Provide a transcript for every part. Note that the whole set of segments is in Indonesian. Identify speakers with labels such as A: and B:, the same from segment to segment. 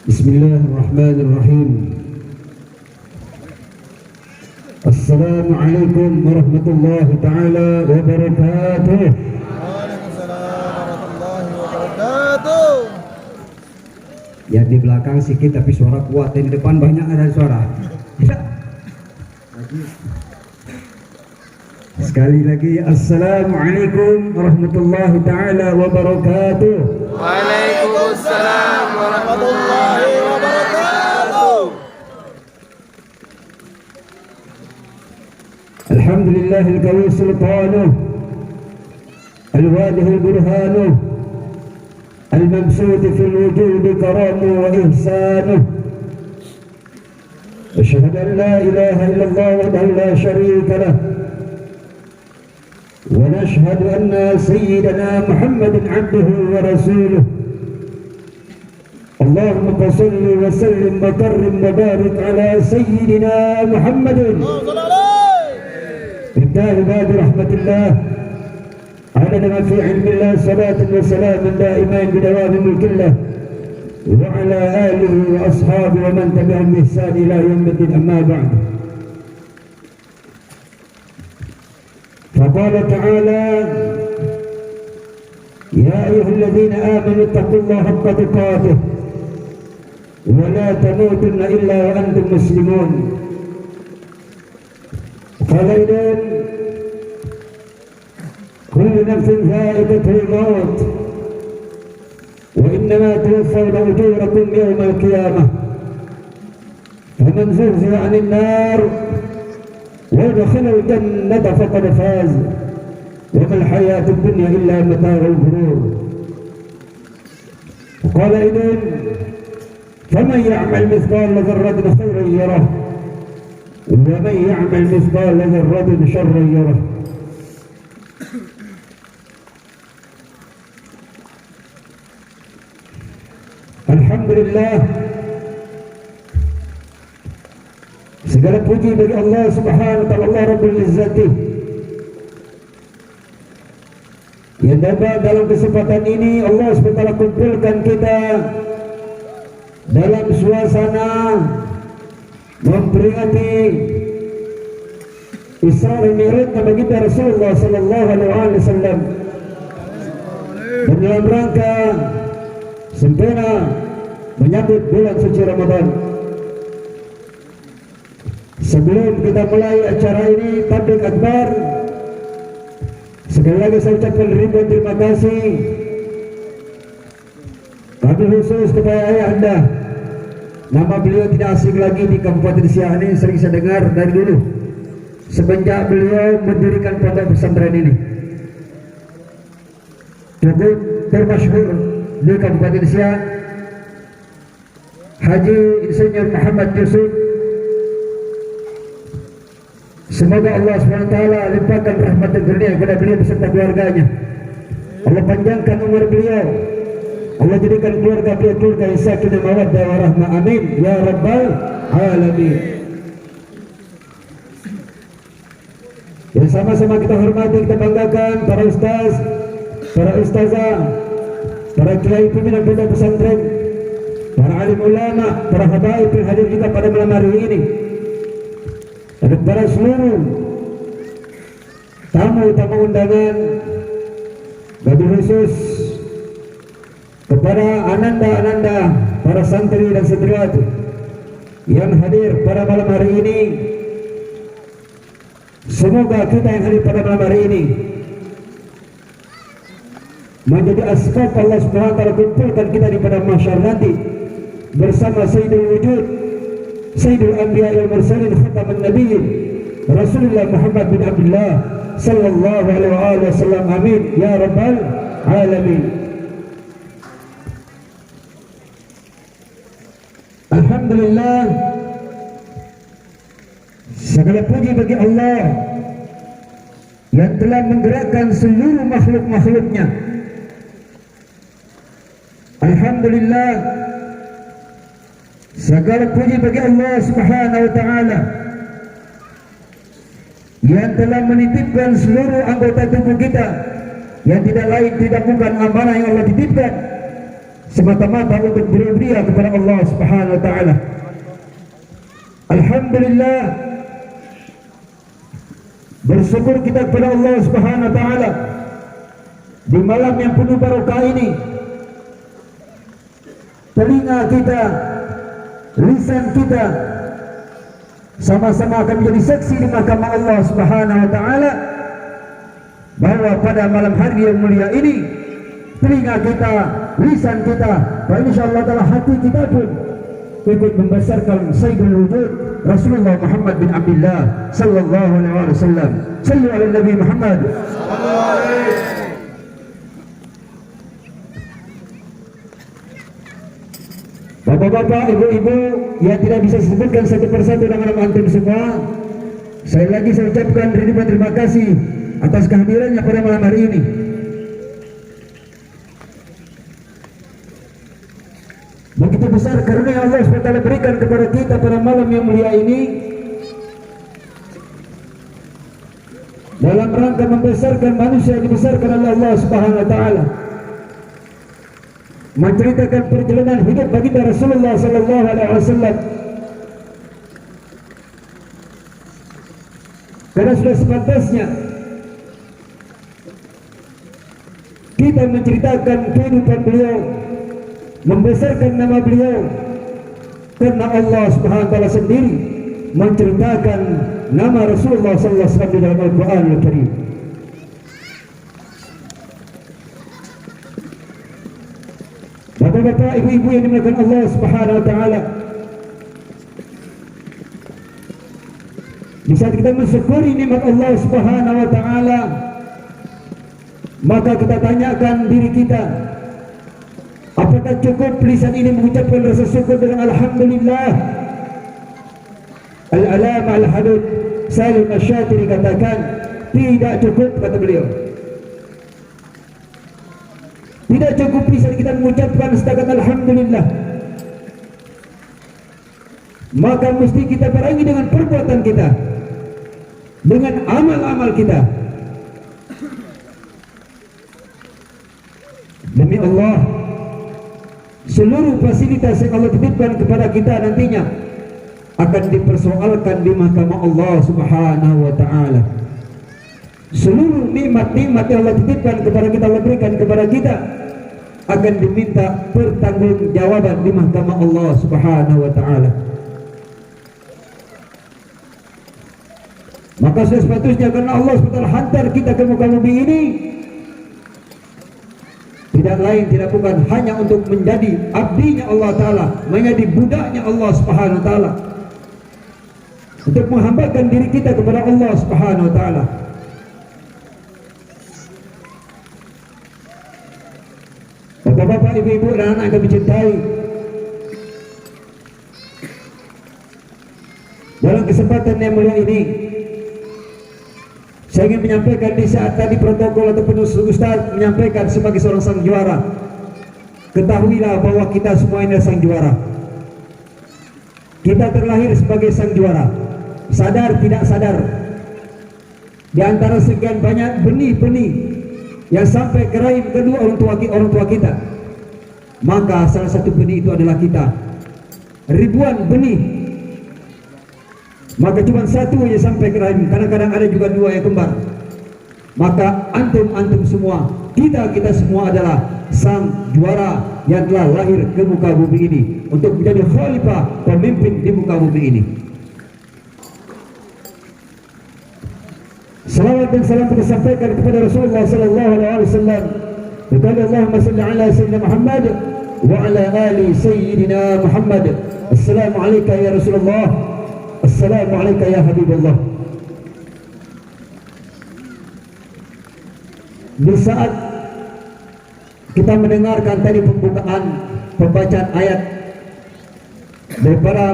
A: Bismillahirrahmanirrahim. Assalamualaikum warahmatullahi ta'ala wabarakatuh.
B: Waalaikumsalam warahmatullahi wabarakatuh.
A: Yang di belakang sedikit tapi suara kuat, yang di depan banyak ada suara. Sekali lagi, Assalamualaikum warahmatullahi ta'ala wabarakatuh.
B: Waalaikumsalam warahmatullahi wabarakatuh.
A: Alhamdulillahil qawi sultanuh, al-wadihul burhanuh, al-mabsuti fil wujudi karamu wa ihsanuh. Asyhadu an la ilaha illallah wahdahu la syarika lah, wa nashhadu anna sayyidana Muhammadan abduhu wa rasuluh. Allahumma salli wa sallim wa karrim wa barik ala sayyidina Muhammadin ibtahi babi rahmatillah adada ma fi ilmillah salatan wa salaman daiman bidawami mulkillah wa ala alihi wa ashabi wa man tabi'ahum bi ihsan ila yaumiddin, amma ba'd. فقال تعالى يا أيها الذين آمنوا اتقوا الله حق تقاته ولا تموتن إلا وأنتم مسلمون. قال أيضا كل نفس ذائقة الموت وإنما توفون أجوركم يوم القيامة فمن زحزح عن النار وادخل الجنة فقد فاز وما الحياة الدنيا إلا متاع الغرور. وقال أيضا فمن يعمل مثقال ذرة خيرا يره ومن يعمل مثقال ذرة شرا يره. Alhamdulillah, segala puji bagi Allah Subhanahu wa ta'ala, Allah Rabbul Izzati, yang dapat dalam kesempatan ini Allah SWT kumpulkan kita dalam suasana memperingati Isra dan Mi'raj Nabi kita Rasulullah sallallahu alaihi wasallam, dan dalam rangka sempurna menyambut bulan suci Ramadan. Sebelum kita mulai acara ini, tabligh akbar, sekali lagi saya ucapkan ribuan terima kasih, kami khusus kepada ayah anda. Nama beliau tidak asing lagi di Kabupaten Siak ini, sering saya dengar dari dulu semenjak beliau mendirikan pondok pesantren ini. Cukup termasyhur di Kabupaten Siak, Haji Insinyur Muhammad Yusuf. Semoga Allah SWT limpahkan rahmat dan karunia kepada beliau beserta keluarganya. Allah panjangkan umur beliau, Allah jadikan keluarga beliau keluarga yang sakinah mawaddah warahmah, amin ya rabbal alamin. Yang sama-sama kita hormati, kita banggakan para ustaz, para ustazah, para kiai pimpinan pondok pesantren, para alim ulama, para habaib yang hadir juga pada malam hari ini, dan para seluruh tamu-tamu undangan, wabil khusus kepada ananda-ananda, para santri dan santriwati yang hadir pada malam hari ini. Semoga kita yang hadir pada malam hari ini menjadi asbab Allah SWT kumpulkan kita di pada mahsyar nanti bersama Sayyidul Wujud, Sayyidul Anbiya wal Mursalin, Khataman Nabiyyin, Rasulullah Muhammad bin Abdullah sallallahu alaihi wasallam, amin ya rabbal alamin. Alhamdulillah, segala puji bagi Allah yang telah menggerakkan seluruh makhluk-makhluknya. Alhamdulillah, segala puji bagi Allah Subhanahu wa ta'ala yang telah menitipkan seluruh anggota tubuh kita yang tidak lain tidak bukan amanah yang Allah titipkan semata-mata untuk beribadah kepada Allah Subhanahu wa taala. Alhamdulillah, bersyukur kita kepada Allah Subhanahu wa taala di malam yang penuh barokah ini. Telinga kita, lisan kita sama-sama akan menjadi saksi di mahkamah Allah Subhanahu wa taala bahwa pada malam hari yang mulia ini telinga kita, lisan kita, dan insyaallah taala hati kita pun ikut membesarkan Sayyidul Wujud Rasulullah Muhammad bin Abdullah sallallahu alaihi wasallam. Sallu ala Nabi Muhammad sallallahu alaihi. Bapak-bapak, ibu-ibu yang tidak bisa disebutkan satu persatu nama antum semua, saya ucapkan ribuan terima kasih atas kehadirannya pada malam hari ini. Begitu besar karunia yang Allah SWT berikan kepada kita pada malam yang mulia ini, dalam rangka membesarkan manusia yang dibesarkan oleh Allah Subhanahu wa taala, menceritakan perjalanan hidup baginda Rasulullah sallallahu alaihi wasallam. Karena sudah sepantasnya kita menceritakan kehidupan beliau, membesarkan nama beliau, karena Allah Subhanahu wa taala sendiri menceritakan nama Rasulullah sallallahu alaihi wasallam di dalam Al-Qur'anul Karim. Bapak-bapak, ibu-ibu yang dimuliakan Allah Subhanahu wa taala, di saat kita mensyukuri nikmat Allah Subhanahu wa taala, maka kita tanyakan diri kita, apakah cukup lisan ini mengucapkan rasa syukur dengan alhamdulillah? Al-Alama Al-Hadud Salim Asy-Syatiri katakan, tidak cukup, kata beliau. Tidak cukup lisan kita mengucapkan setakat alhamdulillah, maka mesti kita barengi dengan perbuatan kita, dengan amal-amal kita. Demi Allah, seluruh fasilitas yang Allah titipkan kepada kita nantinya akan dipersoalkan di mahkamah Allah Subhanahu wa taala. Seluruh nikmat-nikmat yang Allah titipkan kepada kita, Allah berikan kepada kita, akan diminta pertanggungjawaban di mahkamah Allah Subhanahu wa taala. Maka sudah sepatutnya karena Allah SWT hantar kita ke muka bumi ini, tidak lain tidak bukan hanya untuk menjadi abdinya Allah taala, menjadi budaknya Allah Subhanahu wa taala, untuk menghambakan diri kita kepada Allah Subhanahu wa taala. Bapak-bapak, ibu-ibu dan anak yang kami cintai, dalam kesempatan yang mulia ini saya ingin menyampaikan, di saat tadi protokol ataupun Ustaz menyampaikan sebagai seorang sang juara, ketahuilah bahwa kita semua ini sang juara. Kita terlahir sebagai sang juara, sadar tidak sadar. Di antara sekian banyak benih-benih yang sampai ke rahim kedua orang tua kita, maka salah satu benih itu adalah kita. Ribuan benih, maka cuma satu yang sampai ke rahim, kadang-kadang ada juga dua yang kembar. Maka antum semua, kita semua adalah sang juara yang telah lahir ke muka bumi ini untuk menjadi khalifah, pemimpin di muka bumi ini. Salawat dan salam kita sampaikan kepada Rasulullah sallallahu alaihi wasallam. Kepada Allahumma salli ala sayyidina Muhammad wa ala ali sayyidina Muhammad. Assalamu alayka ya Rasulullah, assalamu alayka ya Habibullah. Di saat kita mendengarkan tadi pembacaan ayat daripada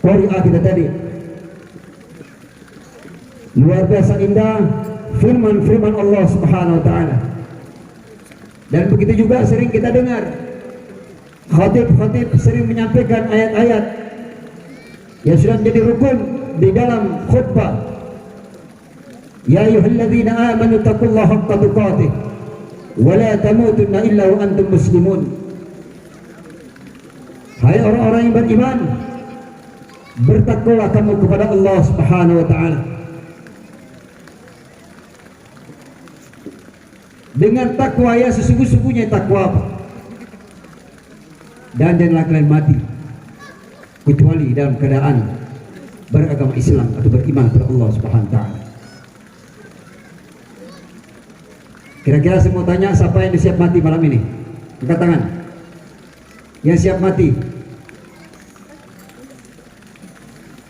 A: qari'ah kita tadi, luar biasa indah firman-firman Allah Subhanahu wa taala. Dan begitu juga sering kita dengar khatib-khatib sering menyampaikan ayat-ayat yang sudah menjadi rukun di dalam khutbah. Ya ayyuhalladzina amanu taqullaha haqqa tuqatih wala tamutunna illa wa antum muslimun. Hai orang-orang yang beriman, bertakwalah kamu kepada Allah Subhanahu wa taala. Dengan takwa ya sesungguh-sungguhnya takwa apa? Dan janganlah kalian mati kecuali dalam keadaan beragama Islam atau beriman kepada Allah Subhanahu wa taala. Kira-kira saya mau tanya, siapa yang siap mati malam ini? Angkat tangan. Yang siap mati.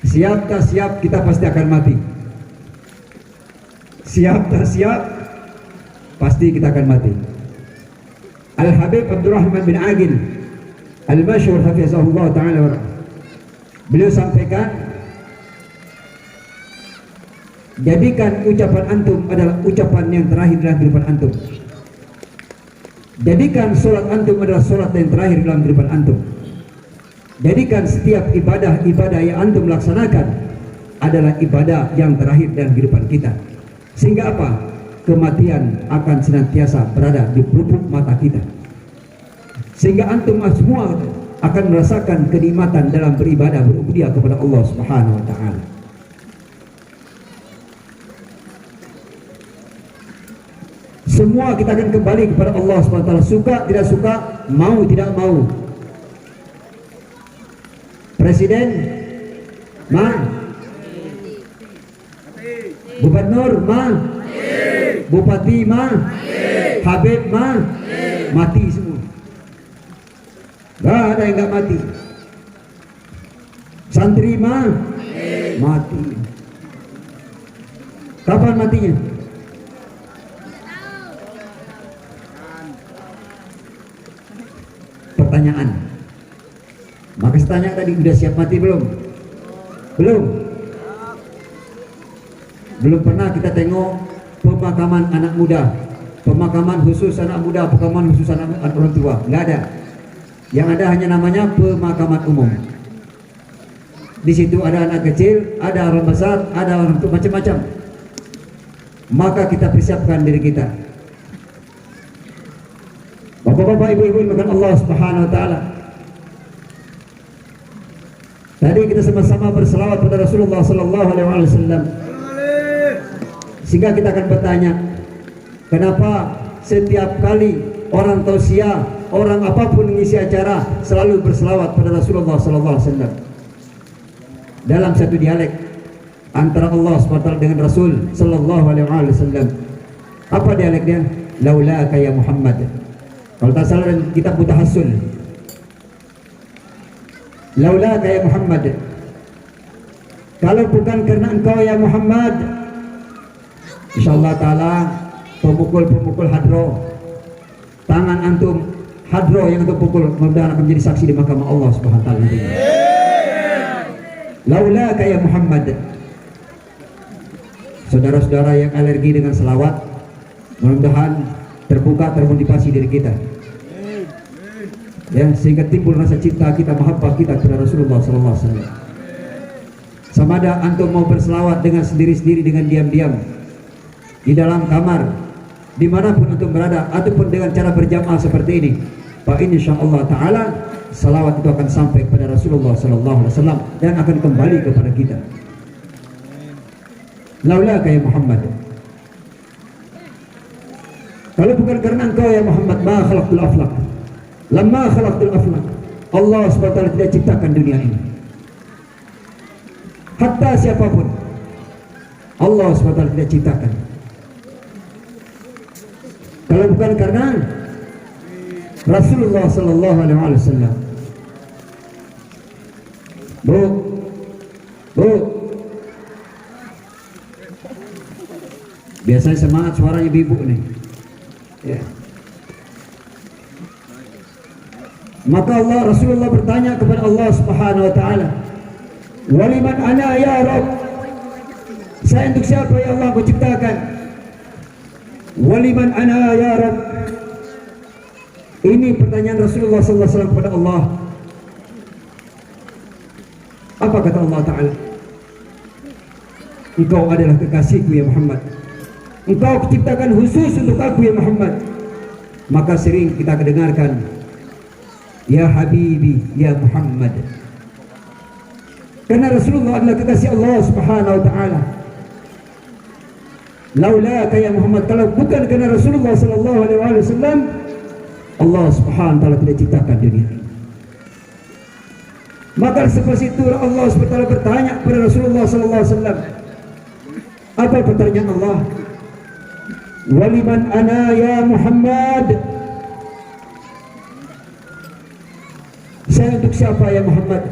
A: Siap tak siap, kita pasti akan mati. Siap tak siap, pasti kita akan mati. Al-Habib Abdurrahman bin Aqil Al-Masyhur hafizahullah ta'ala, beliau sampaikan, jadikan ucapan antum adalah ucapan yang terakhir dalam kehidupan antum. Jadikan solat antum adalah solat yang terakhir dalam kehidupan antum. Jadikan setiap ibadah yang antum laksanakan adalah ibadah yang terakhir dalam kehidupan kita. Sehingga apa? Kematian akan senantiasa berada di pelupuk mata kita. Sehingga antum semua akan merasakan kenikmatan dalam beribadah, berubudiyah kepada Allah Subhanahu wa taala. Semua kita akan kembali kepada Allah Subhanahu wa taala, suka tidak suka, mau tidak mau. Presiden ma, gubernur ma, bupati ma, habib ma, mati semua. Gak ada yang gak mati. Santri ma, mati. Kapan matinya? Pertanyaan. Maka saya tanya tadi, udah siap mati belum? Belum. Belum pernah kita tengok pemakaman anak muda, pemakaman khusus anak muda, pemakaman khusus anak orang tua. Nggak ada. Yang ada hanya namanya pemakaman umum. Di situ ada anak kecil, ada orang besar, ada orang tua, macam-macam. Maka kita persiapkan diri kita. Bapak-bapak, ibu-ibu dimakan Allah Subhanahu wa taala. Tadi kita sama-sama berselawat pada Rasulullah sallallahu alaihi wasallam. Sehingga kita akan bertanya, kenapa setiap kali orang tausiah, orang apapun mengisi acara selalu berselawat pada Rasulullah sallallahu alaihi wasallam? Dalam satu dialek antara Allah SWT dengan Rasul sallallahu alaihi wasallam. Apa dialeknya? Laulaka ya Muhammad. Kalau tak salah dalam kitab Mutahassul, laulaka ya Muhammad, kalau bukan karena engkau ya Muhammad, insyaallah taala pemukul-pemukul hadro, tangan antum hadro yang antum pukul mudah-mudahan akan menjadi saksi di mahkamah Allah Subhanahu wa taala nantinya. Laulaka ya Muhammad. Saudara-saudara yang alergi dengan selawat, mudah-mudahan terbuka, termotivasi diri kita, ya, sehingga timbul rasa cinta kita, mahabbah kita kepada Rasulullah sallallahu alaihi wasallam. Sama ada antum mau berselawat dengan sendiri-sendiri, dengan diam-diam di dalam kamar, dimanapun antum berada, ataupun dengan cara berjamaah seperti ini, Pak, insyaallah taala salawat itu akan sampai kepada Rasulullah sallallahu alaihi wasallam dan akan kembali kepada kita. Laulaka ya Muhammad. Kalau bukan karena engkau ya Muhammad, ma khalaqtul aflaq. Lamma khalaqtul aflaq, Allah SWT tidak ciptakan dunia ini. Hatta siapapun Allah SWT tidak ciptakan. Kalau bukan karena Rasulullah sallallahu alaihi wasallam. Bu, biasanya semangat suara ibu-ibu nih, ya. Maka Rasulullah bertanya kepada Allah Subhanahu wa taala, "Waliman ana ya Rabb?" Saya untuk siapa ya Allah Kau ciptakan? "Waliman ana ya Rabb?" Ini pertanyaan Rasulullah sallallahu alaihi wasallam kepada Allah. Apa kata Allah taala? Engkau adalah kekasihku ya Muhammad. Engkau ciptakan khusus untuk aku ya Muhammad. maka sering kita dengarkan, ya Habibi, ya Muhammad. Karena Rasulullah adalah kekasih Allah Subhanahu wa taala. Laulaka ya Muhammad, kalau bukan karena Rasulullah sallallahu alaihi wasallam, Allah Subhanahu wa taala tidak ciptakan dunia. Maka seperti itu Allah Subhanahu wa taala bertanya kepada Rasulullah sallallahu alaihi wasallam. Apa pertanyaan Allah? Waliman ana ya Muhammad? Saya untuk siapa ya Muhammad?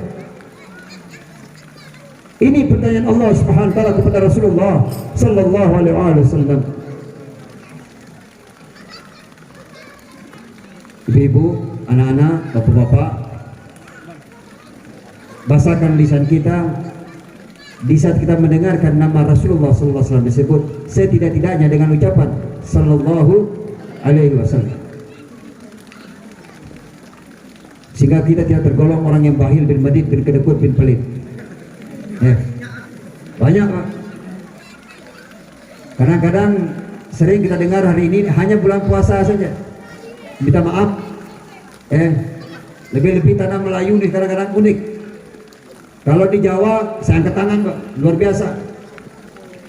A: Ini pertanyaan Allah Subhanahu wa taala kepada Rasulullah sallallahu alaihi wasallam. Ibu-ibu, anak-anak, bapak-bapak, basakan lisan kita di saat kita mendengarkan nama Rasulullah sallallahu alaihi wasallam disebut setidak-tidaknya dengan ucapan sallallahu alaihi wasallam, sehingga kita tidak tergolong orang yang bakhil bin madid bin kedekut bin pelit. Banyak Pak. Kadang-kadang sering kita dengar hari ini hanya bulan puasa saja. Minta maaf, lebih-lebih tanah Melayu nih kadang-kadang unik. Kalau di Jawa saya angkat tangan Pak, luar biasa.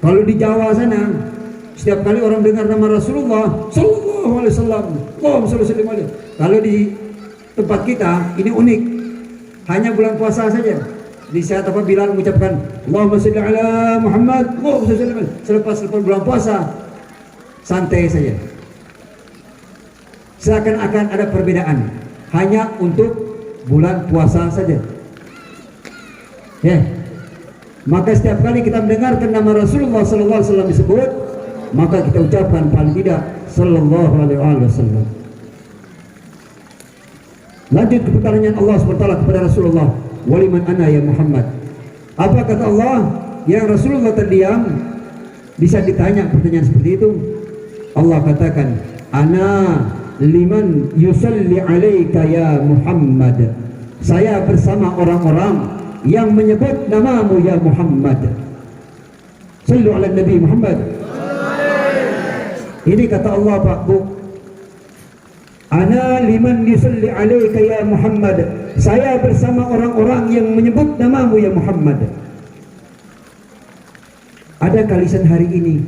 A: Kalau di Jawa sana setiap kali orang dengar nama Rasulullah sallallahu alaihi wasallam, Allahumma shalli alaihi. Kalau di tempat kita ini unik, hanya bulan puasa saja. Di saat apa Bilal mengucapkan Allahumma shalli ala Muhammad, Allahumma shalli alaihi, selepas bulan puasa santai saja. Seakan-akan ada perbedaan, hanya untuk bulan puasa saja. Maka setiap kali kita mendengarkan nama Rasulullah sallallahu alaihi wasallam disebut, maka kita ucapkan paling tidak sallallahu alaihi wasallam. Lanjut ke pertanyaan Allah SWT kepada Rasulullah, waliman ana ya Muhammad. Apa kata Allah? Yang Rasulullah terdiam bisa ditanya pertanyaan seperti itu. Allah katakan, ana liman yusalli alaika ya Muhammad. Saya bersama orang-orang yang menyebut namamu ya Muhammad. Sallu ala Nabi Muhammad. Ini kata Allah Pak Bu, ana liman yusalli alaika ya Muhammad. Saya bersama orang-orang yang menyebut namamu ya Muhammad. Adakah lisan hari ini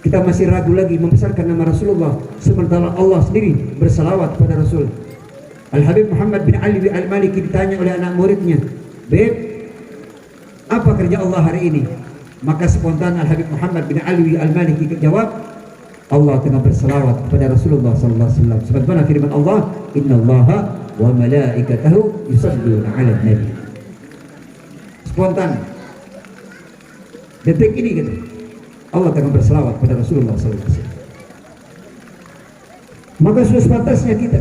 A: kita masih ragu lagi membesarkan nama Rasulullah, sementara Allah sendiri bersalawat kepada Rasul? Al-Habib Muhammad bin Ali Al-Maliki ditanya oleh anak muridnya, Beb, apa kerja Allah hari ini? Maka spontan Al-Habib Muhammad bin Ali Al-Maliki jawab, Allah tengah berselawat kepada Rasulullah sallallahu alaihi wasallam. Sebagaimana firman Allah, innallaha wa malaikatahu yusholluna 'alan nabi. Spontan. Detik ini gitu. Allah tengah berselawat kepada Rasulullah sallallahu alaihi wasallam. Maka sudah sepantasnya kita,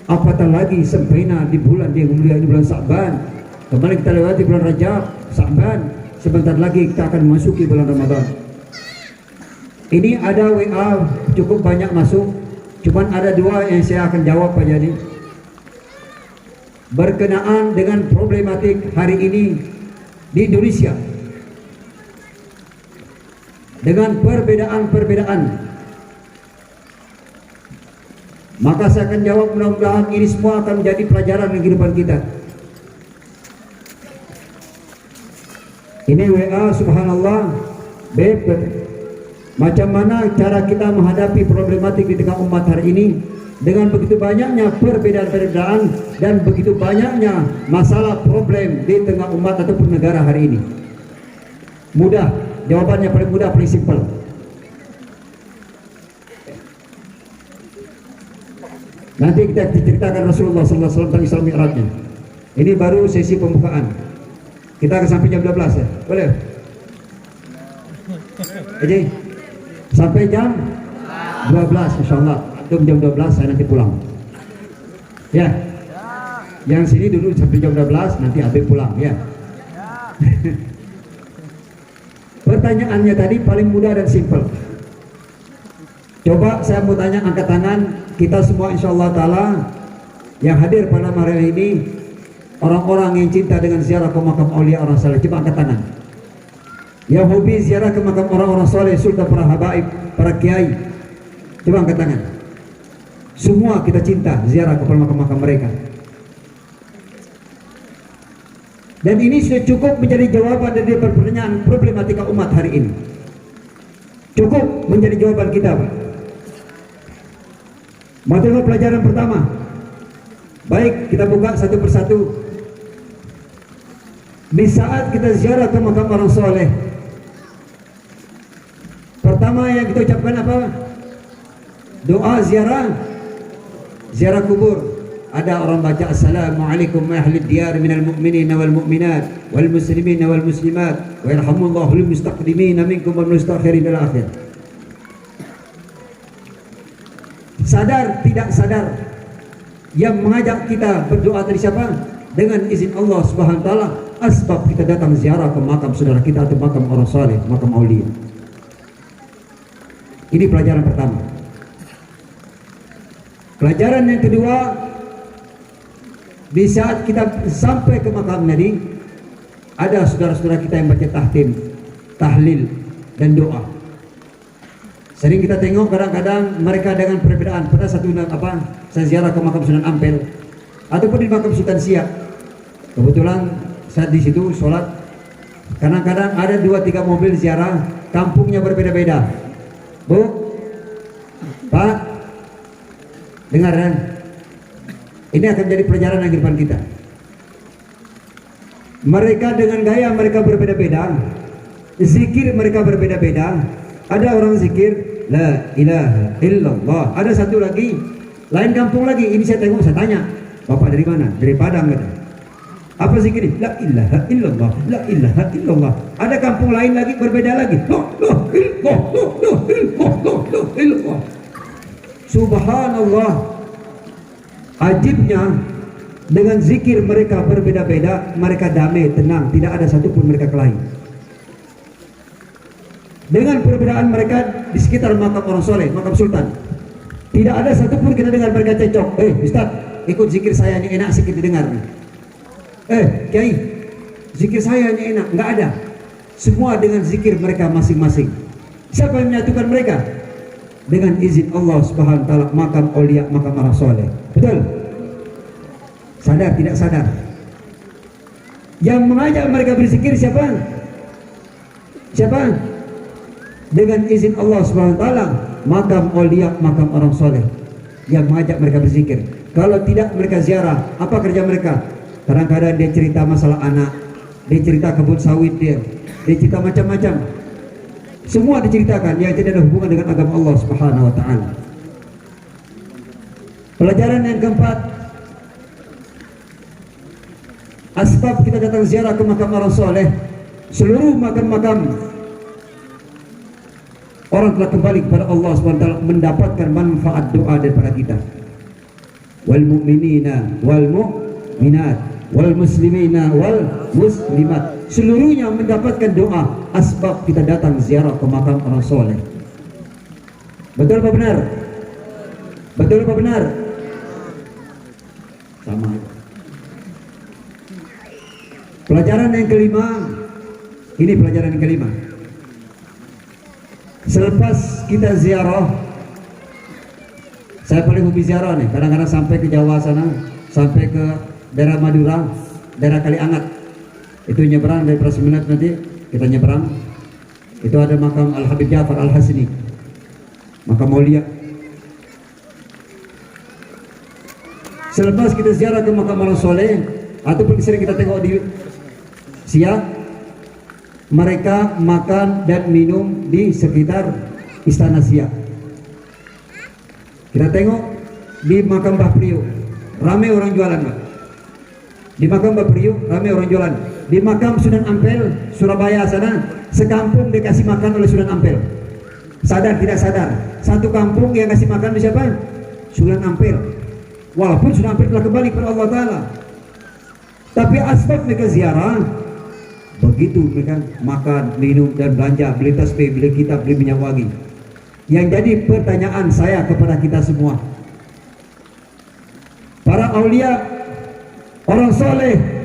A: apatah lagi sempena di bulan yang mulia, di bulan Sa'ban. Kemarin kita lewati bulan Rajab, Sa'ban. Sebentar lagi kita akan memasuki bulan Ramadan. Ini ada WA cukup banyak masuk, cuman ada dua yang saya akan jawab Pak Jadi, berkenaan dengan problematik hari ini di Indonesia, dengan perbedaan-perbedaan. Maka saya akan jawab, mudah-mudahan ini semua akan menjadi pelajaran di kehidupan kita. Ini WA, subhanallah, Beb, macam mana cara kita menghadapi problematik di tengah umat hari ini dengan begitu banyaknya perbedaan-perbedaan dan begitu banyaknya masalah problem di tengah umat ataupun negara hari ini? Mudah, jawabannya paling mudah, paling simpel. Nanti kita ceritakan Rasulullah sallallahu alaihi wasallam tentang Isra Mi'rajnya. Ini baru sesi pembukaan. Kita akan sampai jam 12 ya? Boleh? Jadi sampai jam 12 insyaallah. Jam 12 saya nanti pulang. Ya. Yang sini dulu sampai jam 12, nanti Habib pulang ya. Pertanyaannya tadi paling mudah dan simpel. Coba saya mau tanya, angkat tangan kita semua insyaallah taala yang hadir pada malam ini, orang-orang yang cinta dengan ziarah ke makam aulia orang saleh, coba angkat tangan. Yang hobi ziarah ke makam orang-orang saleh, sultan, para habaib, para kiai, Coba angkat tangan. Semua kita cinta ziarah kepada makam-makam mereka. Dan ini sudah cukup menjadi jawaban dari pertanyaan problematika umat hari ini. Cukup menjadi jawaban kita, Pak. Materi pelajaran pertama. Baik, kita buka satu persatu. Di saat kita ziarah ke makam orang soleh, pertama yang kita ucapkan apa? Doa ziarah kubur. Ada orang baca assalamualaikum ahli diyar minal mu'minin wal mu'minat wal muslimin wal muslimat wa yarhamullahu lil mustaqdimin minkum wal mustakhirin ila akhir. Sadar tidak sadar, yang mengajak kita berdoa tadi siapa? Dengan izin Allah Subhanahu wa taala, asbab kita datang ziarah ke makam saudara kita atau makam orang saleh, makam aulia. Ini pelajaran pertama. Pelajaran yang kedua, di saat kita sampai ke makam Nabi, ada saudara-saudara kita yang baca tahtim, tahlil, dan doa. Sering kita tengok kadang-kadang mereka dengan perbedaan. Pada satu saya ziarah ke makam Sunan Ampel ataupun di makam Sultan Siak. Kebetulan saat di situ sholat, kadang-kadang ada 2-3 mobil ziarah, kampungnya berbeda-beda. Bu, Pak, dengar kan? Ini akan jadi pelajaran yang di depan kita. Mereka dengan gaya mereka berbeda-beda, zikir mereka berbeda-beda. Ada orang zikir la ilaha illallah, ada satu lagi lain kampung lagi. Ini saya tengok, saya tanya, Bapak dari mana? Dari Padang kata. Apa zikir ini? La ilaha illallah, la ilaha illallah. Ada kampung lain lagi berbeda lagi. Illallah. Subhanallah. Ajibnya, dengan zikir mereka berbeda-beda, mereka damai, tenang, tidak ada satupun mereka kelahi. Dengan perbedaan mereka di sekitar makam orang soleh, makam sultan, tidak ada satupun kita dengar mereka cecok. Ustaz, ikut zikir saya ini enak sedikit didengar. Kiai, zikir saya ini enak, nggak ada. Semua dengan zikir mereka masing-masing. Siapa yang menyatukan mereka? Dengan izin Allah Subhanahu wa taala, makam aulia, makam orang soleh. Betul? Sadar tidak sadar? Yang mengajak mereka berzikir siapa? Siapa? Dengan izin Allah Subhanahu wa taala, makam aulia, makam orang soleh yang mengajak mereka berzikir. Kalau tidak mereka ziarah, apa kerja mereka? Kadang-kadang dia cerita masalah anak, dia cerita kebun sawit dia cerita macam-macam. Semua diceritakan yang tidak ada hubungan dengan agama Allah Subhanahu wa taala. Pelajaran yang keempat, asbab kita datang ziarah ke makam orang soleh, seluruh makam-makam orang telah kembali kepada Allah Subhanahu wa taala, mendapatkan manfaat doa daripada kita. Wal mu'minina wal mu'minat wal muslimina wal muslimat, seluruhnya mendapatkan doa. Asbab kita datang ziarah ke makam orang soleh. Betul apa benar? Betul apa benar? Sama. Pelajaran yang kelima, ini pelajaran yang kelima. Selepas kita ziarah, saya paling hobi ziarah nih, kadang-kadang sampai ke Jawa sana, sampai ke daerah Madura, daerah Kaliangat. Itu nyebrang dari Prasminat, nanti kita nyebrang. Itu ada makam Al-Habib Ja'far Al-Hasni, makam mulia. Selepas kita ziarah ke makam orang soleh, ataupun sering kita tengok di Siak, mereka makan dan minum di sekitar Istana Siak. Kita tengok di makam Mbah Priok, ramai orang jualan, Pak. Di makam Mbah Priok ramai orang jualan. Di makam Sunan Ampel Surabaya sana, sekampung dikasih makan oleh Sunan Ampel. Sadar tidak sadar, satu kampung yang kasih makan siapa? Sunan Ampel. Walaupun Sunan Ampel telah kembali kepada Allah Ta'ala, tapi asbab mereka ziarah, begitu mereka makan, minum, dan belanja, beli tasbih, beli kitab, beli minyak wangi. Yang jadi pertanyaan saya kepada kita semua, para aulia, orang soleh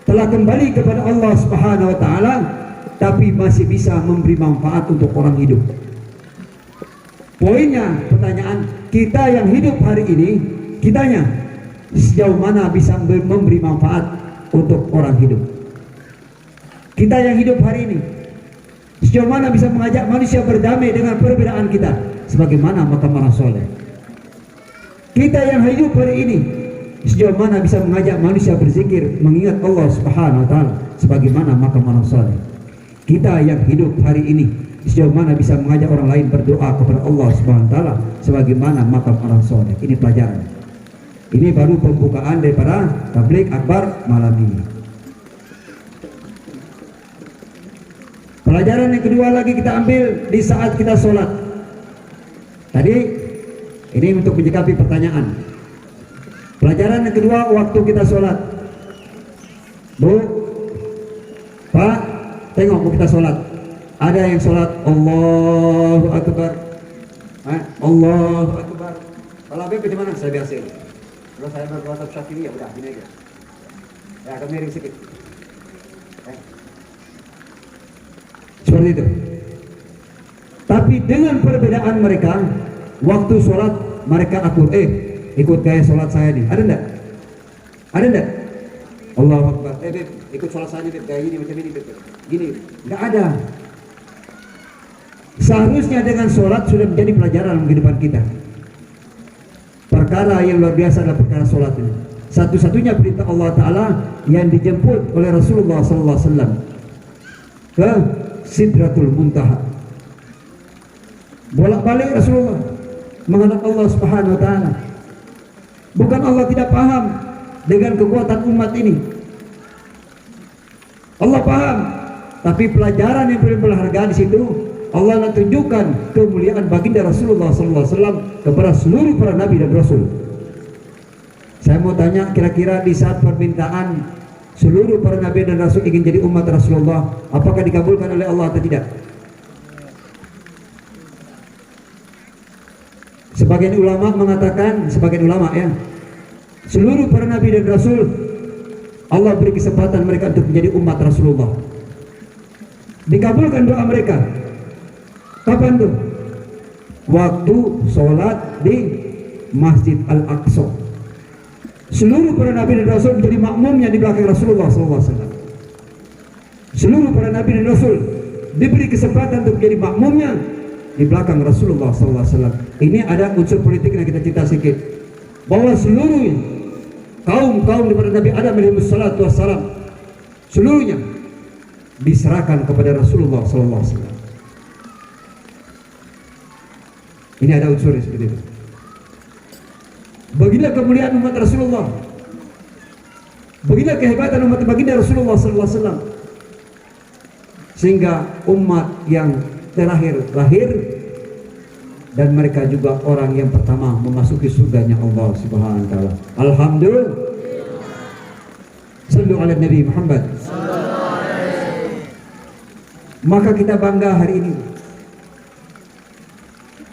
A: telah kembali kepada Allah Subhanahu wa taala, tapi masih bisa memberi manfaat untuk orang hidup. Poinnya, pertanyaan, kita yang hidup hari ini, kitanya sejauh mana bisa memberi manfaat untuk orang hidup? Kita yang hidup hari ini, sejauh mana bisa mengajak manusia berdamai dengan perbedaan kita, sebagaimana makam orang soleh? Kita yang hidup hari ini, sejauh mana bisa mengajak manusia berzikir, mengingat Allah Subhanahu wa Ta'ala, sebagaimana makam orang soleh? Kita yang hidup hari ini, sejauh mana bisa mengajak orang lain berdoa kepada Allah Subhanahu wa Ta'ala, sebagaimana makam orang soleh? Ini pelajaran. Ini baru pembukaan daripada tabligh akbar malam ini. Pelajaran yang kedua lagi kita ambil di saat kita sholat. Tadi ini untuk menyikapi pertanyaan. Pelajaran yang kedua waktu kita sholat. Bu, Pak, tengok mau kita sholat. Ada yang sholat Allahu Akbar, Allahu Akbar. Kalau Habib di mana? Saya biasa. Kalau saya berbuat Syafi'i ya udah gini aja. Ya agak miring sedikit. Seperti itu. Tapi dengan perbedaan mereka, waktu sholat mereka akur. Ikut kayak sholat saya nih. Ada enggak? Ada enggak? Allahu Akbar. Beb, ikut sholat saya nih, kayak gini macam ini, Beb. Gini, enggak ada. Seharusnya dengan sholat sudah menjadi pelajaran dalam kehidupan kita. Perkara yang luar biasa adalah perkara sholat ini. Satu-satunya perintah Allah Ta'ala yang dijemput oleh Rasulullah SAW ke Sidratul Muntaha. Bolak-balik Rasulullah menghadap Allah Subhanahu wa Ta'ala. Bukan Allah tidak paham dengan kekuatan umat ini. Allah paham, tapi pelajaran yang paling berharga di situ, Allah nak tunjukkan kemuliaan baginda Rasulullah SAW kepada seluruh para nabi dan rasul. Saya mau tanya, kira-kira di saat permintaan seluruh para nabi dan rasul ingin jadi umat Rasulullah, apakah dikabulkan oleh Allah atau tidak? Sebagian ulama mengatakan, sebagian ulama ya, seluruh para nabi dan rasul Allah beri kesempatan mereka untuk menjadi umat Rasulullah. Dikabulkan doa mereka. Kapan tuh? Waktu sholat di Masjid Al-Aqsa. Seluruh para nabi dan rasul menjadi makmumnya di belakang Rasulullah SAW. Seluruh para nabi dan rasul diberi kesempatan untuk menjadi makmumnya di belakang Rasulullah SAW. Ini ada unsur politik yang kita cerita sedikit, bahwa seluruh kaum daripada Nabi Adam alaihi salatu wassalam seluruhnya diserahkan kepada Rasulullah SAW. Ini ada unsur seperti itu. Beginilah kemuliaan umat Rasulullah. Beginilah kehebatan umat baginda Rasulullah SAW. Sehingga umat yang terakhir lahir, dan mereka juga orang yang pertama memasuki surganya Allah Subhanahu wa Ta'ala. Alhamdulillah. Sallu ala Nabi Muhammad. Maka kita bangga hari ini.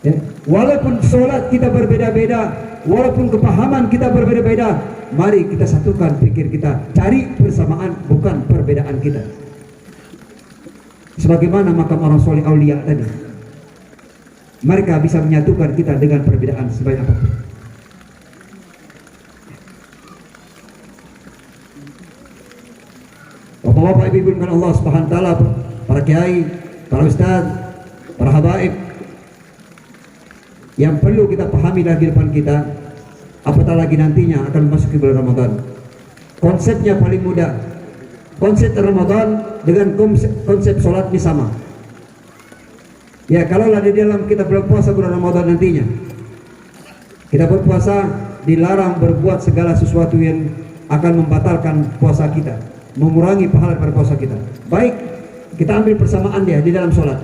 A: Ya, walaupun sholat kita berbeda-beda, walaupun kepahaman kita berbeda-beda, mari kita satukan pikir kita, cari persamaan bukan perbedaan kita. Sebagaimana makam orang soleh aulia tadi, mereka bisa menyatukan kita dengan perbedaan sebaik apapun. Bapak-bapak, ibu-ibu dengan Allah Subhanahu wa Ta'ala, para kiai, para ustaz, para habaib, yang perlu kita pahami dalam kehidupan kita, apatah lagi nantinya akan memasuki bulan Ramadan. Konsepnya paling mudah. Konsep Ramadan dengan konsep sholat ini sama. Ya, kalau di dalam kita berpuasa bulan Ramadan nantinya, kita berpuasa dilarang berbuat segala sesuatu yang akan membatalkan puasa kita, mengurangi pahala pada puasa kita. Baik, kita ambil persamaan dia di dalam sholat.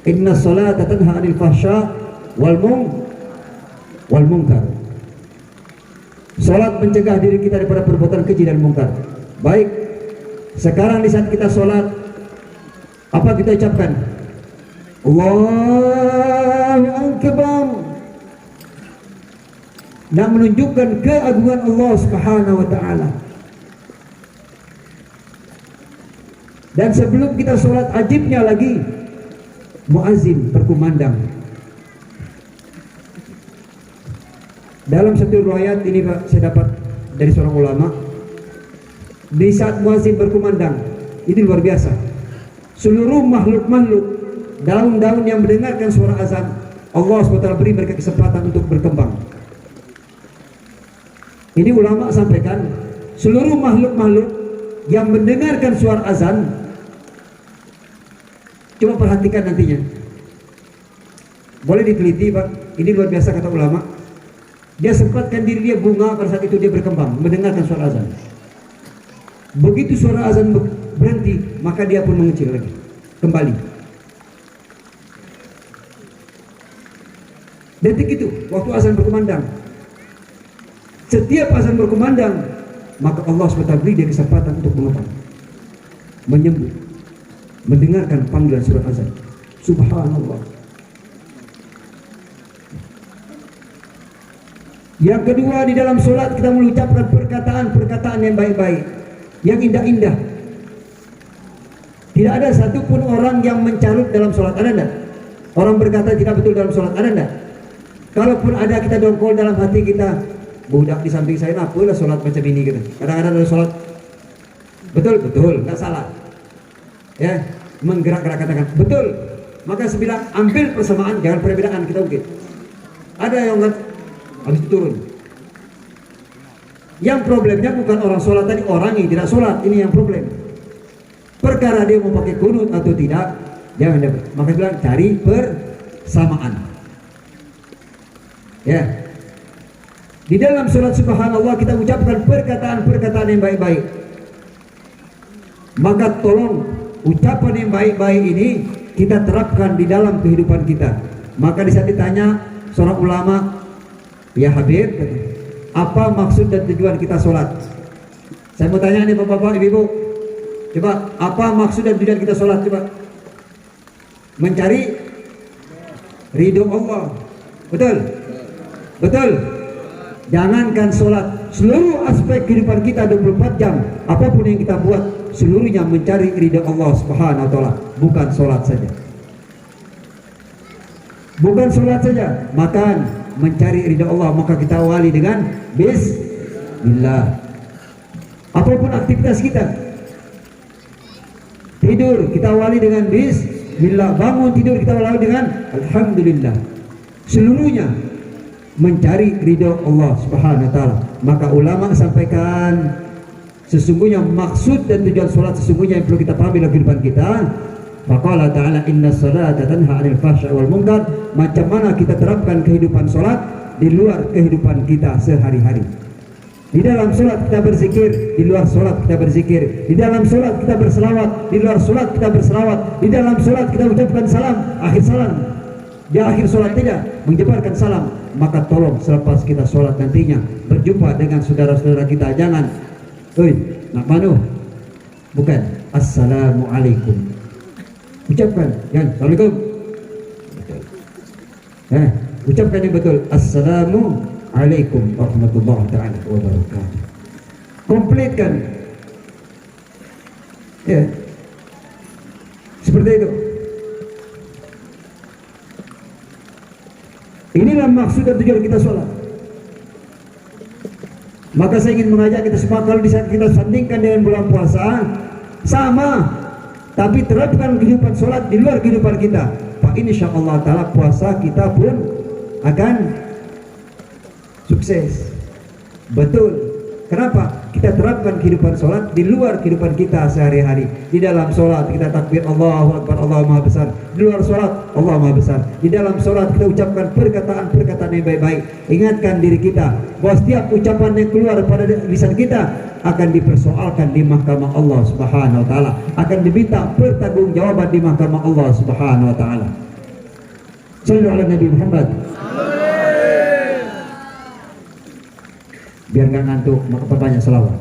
A: Inna sholata tanha 'anil fahsya wal munkar. Sholat mencegah diri kita daripada perbuatan keji dan mungkar. Baik, sekarang di saat kita sholat, apa kita ucapkan? Allahu Akbar. Dan menunjukkan keagungan Allah Subhanahu wa Ta'ala. Dan sebelum kita sholat, ajibnya lagi muazzin berkumandang. Dalam satu riwayat ini Pak, saya dapat dari seorang ulama, di saat muazin berkumandang, ini luar biasa. Seluruh makhluk-makhluk, daun-daun yang mendengarkan suara azan, Allah SWT beri mereka kesempatan untuk berkembang. Ini ulama sampaikan, seluruh makhluk-makhluk yang mendengarkan suara azan, coba perhatikan nantinya. Boleh diteliti Pak, ini luar biasa kata ulama. Dia sempatkan diri dia bunga pada saat itu dia berkembang, mendengarkan suara azan. Begitu suara azan berhenti, maka dia pun mengecil lagi, kembali. Detik itu, waktu azan berkumandang. Setiap azan berkumandang, maka Allah SWT beri dia kesempatan untuk mengembang, menyembuh, mendengarkan panggilan surat azan. Subhanallah. Yang kedua, di dalam solat kita mengucapkan perkataan-perkataan yang baik-baik, yang indah-indah. Tidak ada satupun orang yang mencarut dalam solat. Ada enggak? Orang berkata tidak betul dalam solat. Ada enggak? Kalaupun ada, kita dongkol dalam hati kita, budak di samping saya apalah solat macam ini gitu. Kadang-kadang dalam solat betul, enggak salah. Ya, menggerak-gerak katakan betul. Maka saya bilang ambil persamaan, jangan perbedaan kita ukit. Ada yang enggak habis itu turun. Yang problemnya bukan orang sholat tadi, orang yang tidak sholat, ini yang problem. Perkara dia mau pakai kunut atau tidak, jangan dapat. Maka bilang cari persamaan. Ya. Di dalam surat subhanallah kita ucapkan perkataan-perkataan yang baik-baik. Maka tolong ucapan yang baik-baik ini kita terapkan di dalam kehidupan kita. Maka di saat ditanya seorang ulama, ya Habib, apa maksud dan tujuan kita sholat? Saya mau tanya nih bapak-bapak, ibu-ibu, coba apa maksud dan tujuan kita sholat? Coba mencari ridho Allah, betul? Betul. Jangankan sholat, seluruh aspek kehidupan kita 24 jam, apapun yang kita buat, seluruhnya mencari ridho Allah Subhanahu wa Ta'ala, bukan sholat saja. Bukan sholat saja, makan, mencari ridha Allah, maka kita awali dengan bismillah. Apapun aktivitas kita, tidur kita awali dengan bismillah, bangun tidur kita awali dengan alhamdulillah. Seluruhnya mencari ridha Allah Subhanahu wa Ta'ala. Maka ulama sampaikan sesungguhnya maksud dan tujuan sholat sesungguhnya yang perlu kita pahami dalam kehidupan kita. Faqala ta'ala inna salata tanha 'anil fahsya'i wal munkar. Macam mana kita terapkan kehidupan solat di luar kehidupan kita sehari-hari. Di dalam solat kita berzikir, di luar solat kita berzikir. Di dalam solat kita berselawat, di luar solat kita berselawat. Di dalam solat kita ucapkan salam, akhir salam. Di akhir solat tidak menyebarkan salam. Maka tolong selepas kita solat nantinya berjumpa dengan saudara-saudara kita, jangan nak manu, bukan assalamualaikum. Ucapkan, jangan assalamualaikum. Ucapkan yang betul, assalamualaikum warahmatullahi ta'ala wabarakatuh. Komplitkan. Ya, seperti itu. Inilah maksud dan tujuan kita sholat. Maka saya ingin mengajak kita semua, kalau kita sandingkan dengan bulan puasa, sama. Tapi terapkan kehidupan sholat di luar kehidupan kita, Pak, insyaallah ta'ala puasa kita pun akan sukses. Betul. Kenapa? Kita terapkan kehidupan sholat di luar kehidupan kita sehari-hari. Di dalam sholat kita takbir Allahu Akbar, Allah Maha Besar. Di luar sholat Allah Maha Besar. Di dalam sholat kita ucapkan perkataan-perkataan yang baik-baik. Ingatkan diri kita bahwa setiap ucapan yang keluar pada lisan kita akan dipersoalkan di mahkamah Allah Subhanahu wa Ta'ala, akan diminta pertanggungjawaban di mahkamah Allah Subhanahu wa Ta'ala. Sallu ala Nabi Muhammad. Biar nggak ngantuk, maka perbanyak selawat.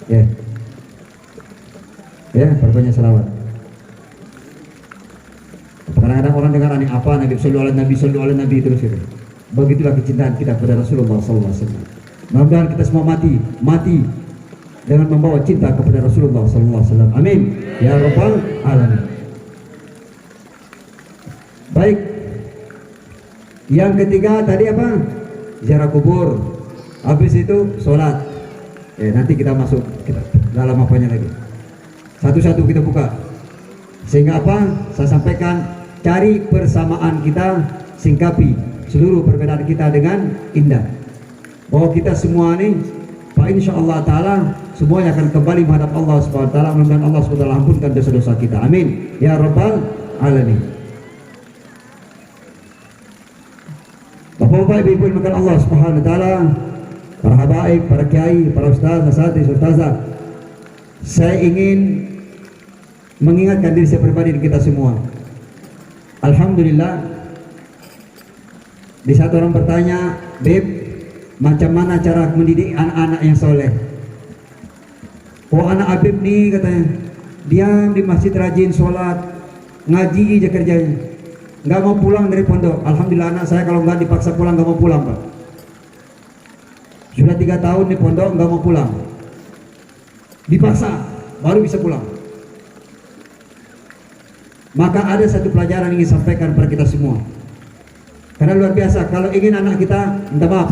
A: Ya, perbanyak selawat. Kadang-kadang orang dengar aneh apa Nabi sallallahu alaihi Nabi terus itu. Begitulah kecintaan kita kepada Rasulullah sallallahu alaihi wasallam. Mudah-mudahan kita semua mati dengan membawa cinta kepada Rasulullah sallallahu alaihi wasallam. Amin ya rabbal alamin. Baik. Yang ketiga tadi apa?
C: ziarah kubur, habis itu sholat. Nanti kita masuk kita dalam apanya lagi. Satu-satu kita buka. Sehingga apa? Saya sampaikan, cari persamaan kita, singkapi seluruh perbedaan kita dengan indah. Bahwa kita semua ini, Pak, insya Allah Ta'ala semuanya akan kembali menghadap Allah Subhanahu Wa Ta'ala. Mudah-mudahan Allah Subhanahu Wa Ta'ala ampunkan dosa-dosa kita. Amin ya Rabbal Alamin. Bapak-bapak, ibu-ibu yang dimuliakan Allah Subhanahu Wa Ta'ala, para habaib, para kiai, para ustaz, asatidz, ustazah, saya ingin mengingatkan diri saya pribadi dan kita semua. Alhamdulillah, di saat orang bertanya, Beb, macam mana cara mendidik anak-anak yang soleh? Oh, anak Habib nih katanya, diam di masjid, rajin sholat, ngaji aja kerjanya, nggak mau pulang dari pondok. Alhamdulillah, anak saya kalau nggak dipaksa pulang nggak mau pulang, Pak. Sudah 3 tahun di pondok nggak mau pulang, dipaksa baru bisa pulang. Maka ada satu pelajaran yang ingin sampaikan kepada kita semua, karena luar biasa. Kalau ingin anak kita, minta maaf.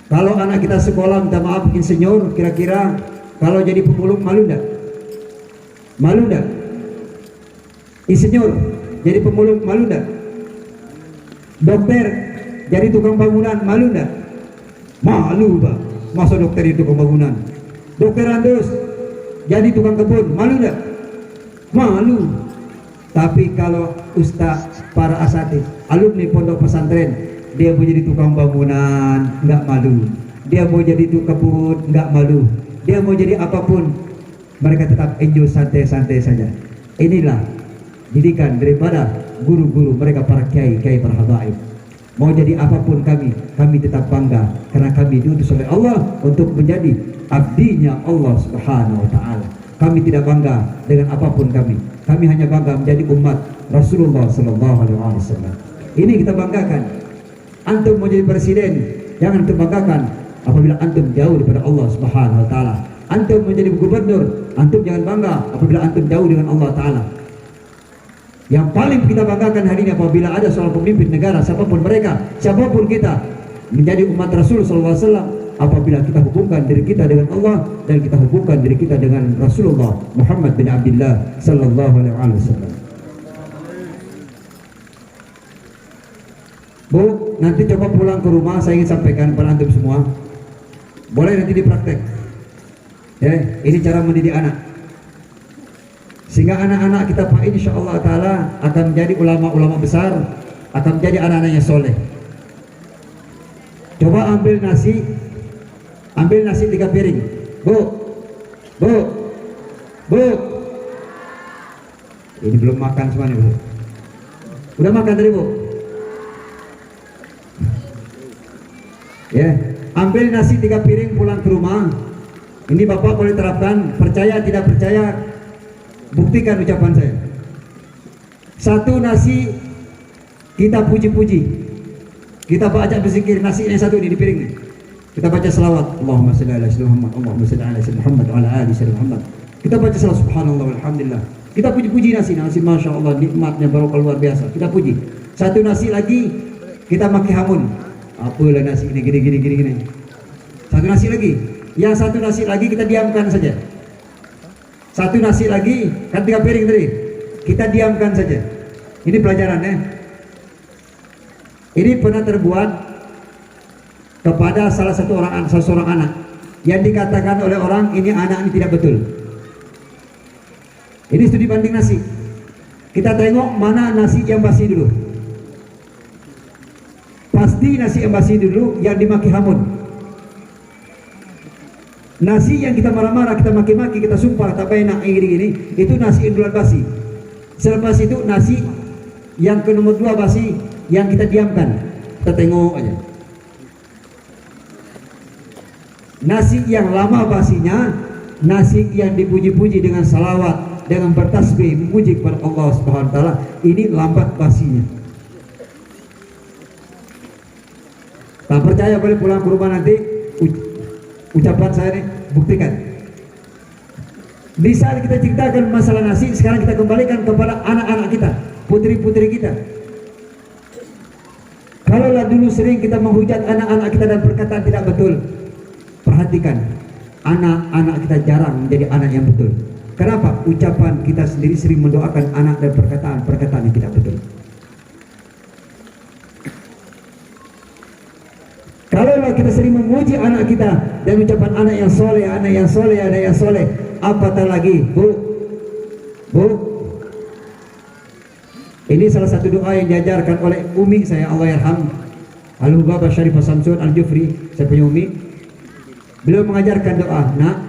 C: Kalau anak kita sekolah, minta maaf, insinyur, kira-kira kalau jadi pemulung malu enggak? Malu enggak? Insinyur jadi pemulung malu enggak? Dokter jadi tukang bangunan malu enggak? Malu, Pak. Masa dokter itu tukang bangunan? Dokter Andus jadi tukang kebun malu enggak? Malu. Tapi kalau ustaz, para asatidz, alumni pondok pesantren, dia mau jadi tukang bangunan nggak malu, dia mau jadi tukang kebun nggak malu, dia mau jadi apapun, mereka tetap enjoy, santai-santai saja. Inilah didikan daripada guru-guru mereka, para kiai, para habaib. Mau jadi apapun kami tetap bangga, karena kami diutus oleh Allah untuk menjadi abdinya Allah Subhanahu Wa Ta'ala. Kami tidak bangga dengan apapun kami hanya bangga menjadi umat Rasulullah Sallallahu Alaihi Wasallam. Ini kita banggakan. Antum mau jadi presiden, jangan antum banggakan apabila antum jauh daripada Allah Subhanahu Wa Ta'ala. Antum menjadi gubernur, antum jangan bangga apabila antum jauh dengan Allah Ta'ala. Yang paling kita banggakan hari ini apabila ada seorang pemimpin negara, siapapun mereka, siapapun kita, menjadi umat Rasul Sallallahu Alaihi Wasallam, apabila kita hubungkan diri kita dengan Allah dan kita hubungkan diri kita dengan Rasulullah Muhammad bin Abdullah Sallallahu Alaihi Wasallam. Bu, nanti coba pulang ke rumah, saya ingin sampaikan kepada antum semua, boleh nanti dipraktek. Ya, ini cara mendidik anak, sehingga anak-anak kita, Pak, insya Allah Ta'ala akan menjadi ulama-ulama besar, akan menjadi anak-anak yang soleh. Coba ambil nasi 3 piring. Bu. Ini belum makan semuanya, Bu. Udah makan tadi, Bu? Ya, ambil nasi 3 piring, pulang ke rumah. Ini Bapak boleh terapkan, percaya tidak percaya, buktikan ucapan saya. 1 nasi kita puji-puji, kita baca berzikir. Nasi yang 1 ini di piring ini, kita baca selawat, Allahumma shalli ala sayyidina Muhammad, Allahumma shalli ala sayyidina Muhammad wa ala ali sayyidina Muhammad. Kita baca selawat, subhanallah walhamdulillah. Kita puji-puji nasi, masya Allah, nikmatnya barokah luar biasa. Kita puji. 1 nasi lagi kita maki hamun. Apalah nasi ini gini. 1 nasi lagi. Yang 1 nasi lagi kita diamkan saja. 1 nasi lagi, kan 3 piring tadi, kita diamkan saja. Ini pelajaran ya. Ini pernah terbuat kepada salah seorang anak yang dikatakan oleh orang ini anak ini tidak betul. Ini studi banding nasi. Kita tengok mana nasi yang basi dulu. Pasti nasi yang basi dulu yang dimaki hamun. Nasi yang kita marah-marah, kita maki-maki, kita sumpah tak enak gini, itu nasi yang duluan basi. Selepas itu nasi yang ke nomor 2 basi yang kita diamkan. Kita tengok aja. Nasi yang lama basinya, nasi yang dipuji-puji dengan salawat, dengan bertasbih, memuji kepada Allah Subhanahu Wa Ta'ala, ini lambat basinya. Tak percaya boleh pulang ke rumah nanti, ucapan saya ini buktikan. Di saat kita ceritakan masalah nasi, sekarang kita kembalikan kepada anak-anak kita, putri-putri kita. Kalau dulu sering kita menghujat anak-anak kita dan perkataan tidak betul. Perhatikan, anak-anak kita jarang menjadi anak yang betul. Kenapa? Ucapan kita sendiri sering mendoakan anak dan perkataan-perkataan yang tidak betul. Kalau kita sering memuji anak kita dan ucapan anak yang soleh, anak yang soleh, anak yang soleh, apatah lagi, Bu, ini salah satu doa yang diajarkan oleh umi saya, Allah yarham, Al-Hubabah Syarifah Samsun Al-Jufri, saya punya umi. Beliau mengajarkan doa, nak,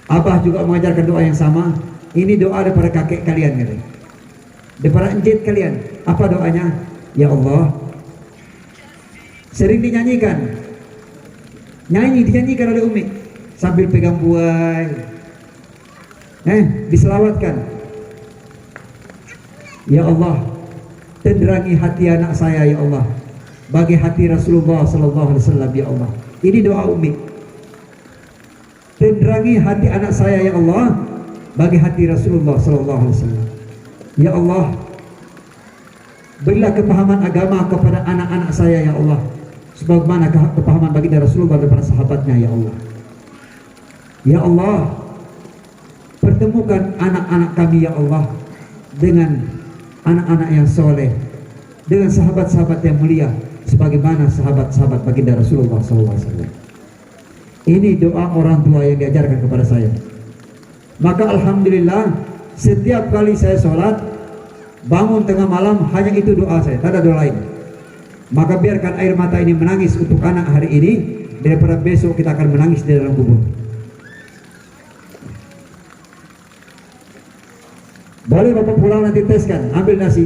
C: abah juga mengajarkan doa yang sama. Ini doa daripada kakek kalian, katanya, daripada enjit kalian. Apa doanya? Ya Allah, sering dinyanyikan, dinyanyikan oleh umi sambil pegang buai, diselawatkan. Ya Allah, tenderangi hati anak saya ya Allah, bagi hati Rasulullah sallallahu alaihi wasallam ya Allah. Ini doa umi. Tenderangi hati anak saya ya Allah, bagi hati Rasulullah sallallahu alaihi wasallam. Ya Allah, berilah kepahaman agama kepada anak-anak saya ya Allah, sebagaimana kepahaman baginda Rasulullah dan para sahabatnya ya Allah. Ya Allah, pertemukan anak-anak kami ya Allah dengan anak-anak yang soleh, dengan sahabat-sahabat yang mulia, sebagaimana sahabat-sahabat baginda Rasulullah SAW. Ini doa orang tua yang diajarkan kepada saya. Maka alhamdulillah, setiap kali saya sholat, bangun tengah malam, hanya itu doa saya, tak ada doa lain. Maka biarkan air mata ini menangis untuk anak hari ini, daripada besok kita akan menangis di dalam kubur. Boleh bapak pulang nanti teskan, ambil nasi.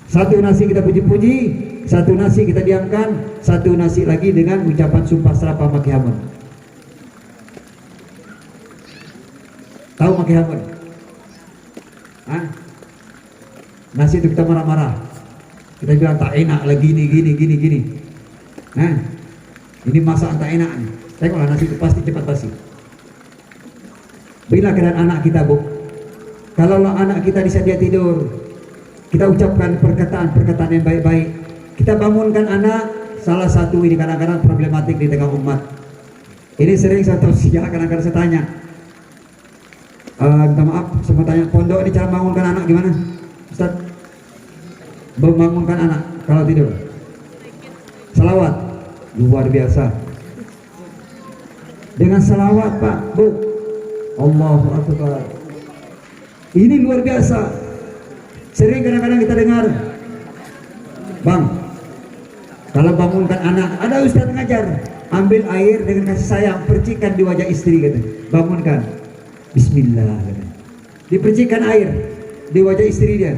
C: Satu nasi kita puji-puji, satu nasi kita diamkan, satu nasi lagi dengan ucapan sumpah serapah maki hamun. Tahu maki hamun? Nasi itu kita marah-marah, kita bilang tak enak lagi gini. Ini masakan tak enak. Tengoklah nasi itu pasti cepat basi. Bila keadaan anak kita, Bu. Kalau anak kita di saat dia tidur, kita ucapkan perkataan yang baik-baik. Kita bangunkan anak. Salah satu ini kadang-kadang problematik di tengah umat. Ini sering saya tausiah, kadang-kadang saya tanya, minta maaf, saya mau tanya, pondok ini cara bangunkan anak gimana, Ustaz? Membangunkan anak kalau tidur, salawat, luar biasa. Dengan salawat Pak, Bu, Allahu Akbar. Ini luar biasa. Sering kadang-kadang kita dengar, Bang, kalau bangunkan anak, ada ustaz ngajar, ambil air dengan kasih sayang, percikan di wajah istri, kata, bangunkan, Bismillah, kata. Dipercikan air di wajah istri dia.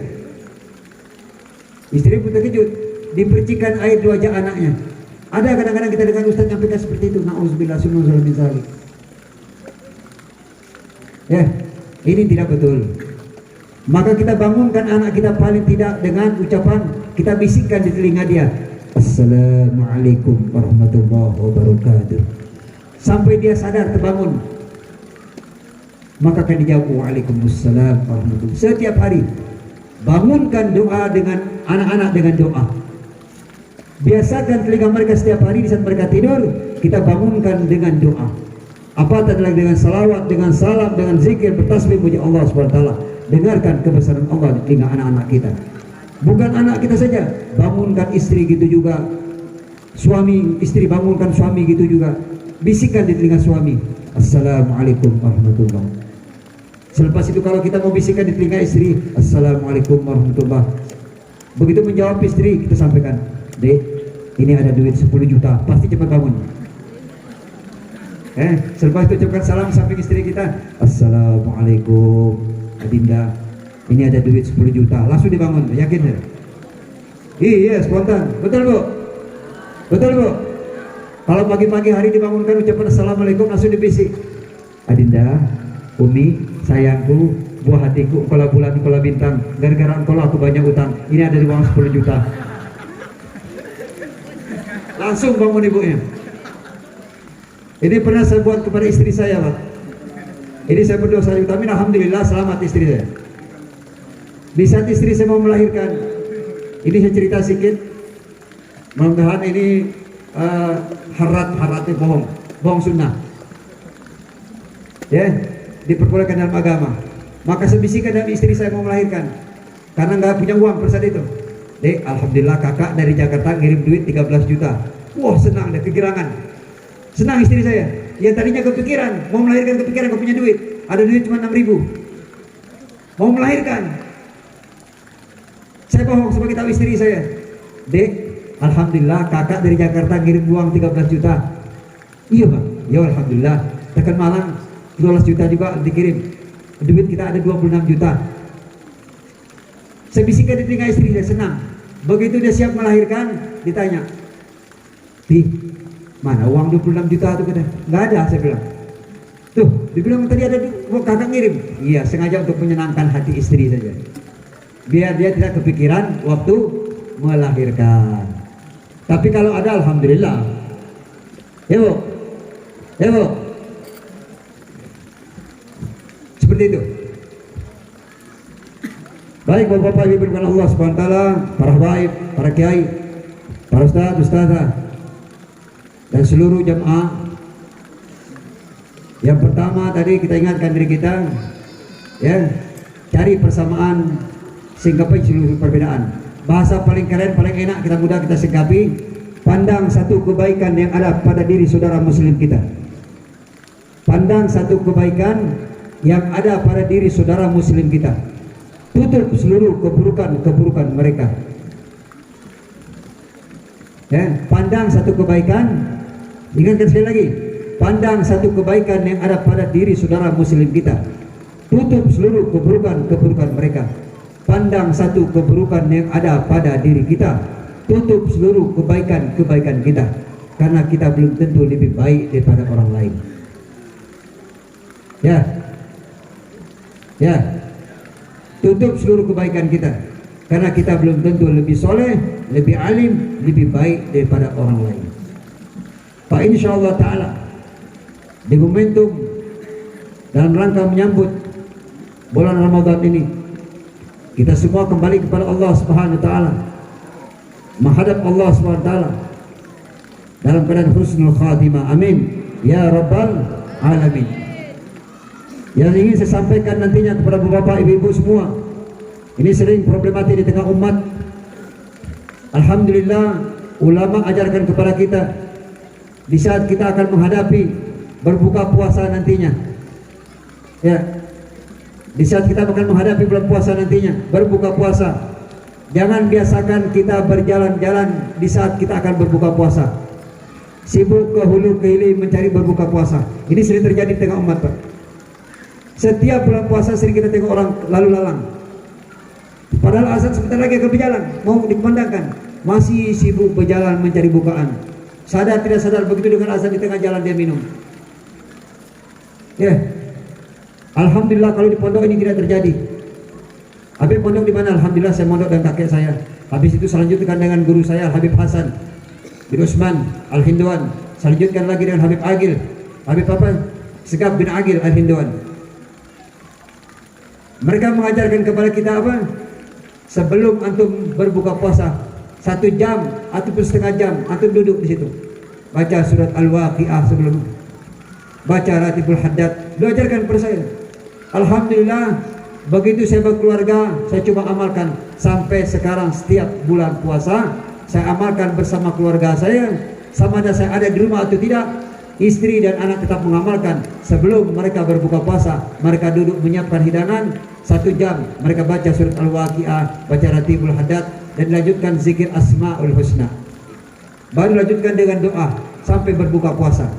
C: Istri pun terkejut, dipercikan air di wajah anaknya. Ada kadang-kadang kita dengar ustaz nyampaikan seperti itu. Na'udzubillah min dzalik. Ya, ini tidak betul. Maka kita bangunkan anak kita paling tidak dengan ucapan, kita bisikkan di telinga dia, Assalamualaikum warahmatullahi wabarakatuh, sampai dia sadar terbangun. Maka akan dijawab Waalaikumsalam warahmatullahi wabarakatuh. Setiap hari bangunkan doa dengan anak-anak dengan doa. Biasakan telinga mereka setiap hari di saat mereka tidur, kita bangunkan dengan doa. Apa adalah dengan salawat, dengan salam, dengan zikir, bertasbih puji Allah Subhanahu wa taala. Dengarkan kebesaran Allah di telinga anak-anak kita. Bukan anak kita saja, bangunkan istri gitu juga. Suami, istri bangunkan suami gitu juga. Bisikkan di telinga suami, Assalamualaikum warahmatullahi wabarakatuh. Selepas itu kalau kita mau bisikkan di telinga istri, Assalamualaikum warahmatullahi wabarakatuh. Begitu menjawab istri, kita sampaikan, Dek, ini ada duit 10 juta, pasti cepat bangun. Selepas itu ucapkan salam samping istri kita, Assalamualaikum Adinda, ini ada duit 10 juta, langsung dibangun, yakin ya? Iya, spontan, betul Bu? Betul Bu? Kalau pagi-pagi hari dibangunkan ucapan Assalamualaikum, langsung dibisik, Adinda, Umi, sayangku, buah hatiku, engkaulah bulan, engkaulah bintang, gara-gara engkaulah aku banyak utang, ini ada uang 10 juta. Langsung bangun ibunya. Ini pernah saya buat kepada istri saya, Pak. Ini saya berdoa, saya utamin, alhamdulillah selamat istri saya. Di saat istri saya mau melahirkan, ini saya cerita sedikit, Mudah-mudahan ini haratnya bohong sunnah. Ya, diperbolehkan dalam agama. Maka saya bisikan dalam istri saya mau melahirkan, karena nggak punya uang pada saat itu. Dek, alhamdulillah kakak dari Jakarta ngirim duit 13 juta. Wah, senang deh, kegirangan. Senang istri saya. Yang tadinya kepikiran mau melahirkan, kepikiran gak punya duit, ada duit cuma 6.000. Mau melahirkan. Saya bohong sebagai tahu istri saya. Dek, alhamdulillah kakak dari Jakarta ngirim uang 13 juta. Iya bang, ya alhamdulillah. Tekan Malang 12 juta juga dikirim. Duit kita ada 26 juta. Saya bisikan di telinga istri saya, senang. Begitu dia siap melahirkan, ditanya, "Di, mana uang 26 juta itu?" Kata, "Nggak ada," saya bilang. Tuh, dibilang tadi ada kakak ngirim. Iya, sengaja untuk menyenangkan hati istri saja. Biar dia tidak kepikiran waktu melahirkan. Tapi kalau ada, alhamdulillah. Ya bu, ya bu. Seperti itu. Baik bapak-bapak ibu berkenan Allah Subhanahu wa taala, para habaib, para kiai, para ustaz, ustazah, dan seluruh jamaah. Yang pertama tadi kita ingatkan diri kita, ya, cari persamaan, singkapi seluruh perbedaan. Bahasa paling keren, paling enak, kita mudah kita singkapi. Pandang satu kebaikan yang ada pada diri saudara muslim kita. Pandang satu kebaikan yang ada pada diri saudara muslim kita. Tutup seluruh keburukan mereka. Ya, pandang satu kebaikan. Ingatkan sekali lagi. Pandang satu kebaikan yang ada pada diri saudara muslim kita. Tutup seluruh keburukan mereka. Pandang satu keburukan yang ada pada diri kita. Tutup seluruh kebaikan kita. Karena kita belum tentu lebih baik daripada orang lain. Ya. Ya. Tutup seluruh kebaikan kita. Karena kita belum tentu lebih soleh, lebih alim, lebih baik daripada orang lain. Pak, insyaallah ta'ala, di momentum dalam rangka menyambut bulan Ramadan ini, kita semua kembali kepada Allah Subhanahu wa taala, menghadap Allah Subhanahu wa taala dalam keadaan husnul khatimah. Amin ya rabbal alamin. Yang ingin saya sampaikan nantinya kepada bapak ibu semua, ini sering problematik di tengah umat. Alhamdulillah, ulama ajarkan kepada kita di saat kita akan menghadapi berbuka puasa nantinya. Ya, di saat kita akan menghadapi bulan puasa nantinya, berbuka puasa, jangan biasakan kita berjalan-jalan di saat kita akan berbuka puasa. Sibuk ke hulu ke hilir mencari berbuka puasa. Ini sering terjadi di tengah umat, Pak. Setiap bulan puasa sering kita tengok orang lalu lalang. Padahal azan sebentar lagi akan berjalan, mau dikumandangkan, masih sibuk berjalan mencari bukaan. Sadar tidak sadar begitu dengan azan di tengah jalan dia minum. Ya, alhamdulillah kalau di pondok ini tidak terjadi. Habib pondok di mana? Alhamdulillah saya mondok dengan kakek saya. Habis itu selanjutkan dengan guru saya Habib Hasan bin Usman Al-Hinduan. Selanjutkan lagi dengan Habib Agil, Habib apa? Segaf bin Agil Al-Hinduan. Mereka mengajarkan kepada kita apa? Sebelum antum berbuka puasa 1 jam ataupun setengah jam, antum duduk di situ, baca surat Al-Waqiah sebelum baca Ratibul Haddad. Belajarkan kepada saya. Alhamdulillah, begitu saya berkeluarga, saya coba amalkan sampai sekarang. Setiap bulan puasa saya amalkan bersama keluarga saya, sama ada saya ada di rumah atau tidak. Istri dan anak tetap mengamalkan. Sebelum mereka berbuka puasa, mereka duduk menyiapkan hidangan 1 jam. Mereka baca surat Al-Waqiah, baca Ratibul Haddad, dan dilanjutkan zikir Asmaul Husna. Baru lanjutkan dengan doa sampai berbuka puasa.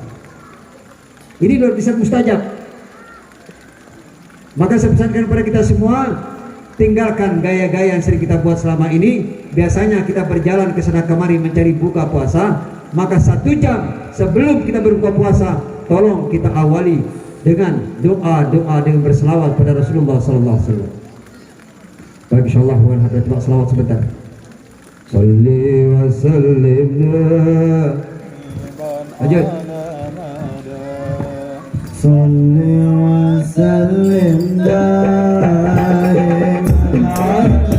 C: Ini luar biasa mustajab. Maka saya pesankan kepada kita semua, tinggalkan gaya-gaya yang sering kita buat selama ini. Biasanya kita berjalan ke sana kemari mencari buka puasa. Maka 1 jam sebelum kita berbuka puasa, tolong kita awali dengan doa-doa dengan berselawat pada Rasulullah sallallahu alaihi wasallam. Baik, insyaallah mohon hadirat Pak selawat sebentar. Shalli wa sallim. Lanjut. Shalli wa sallim daiman ala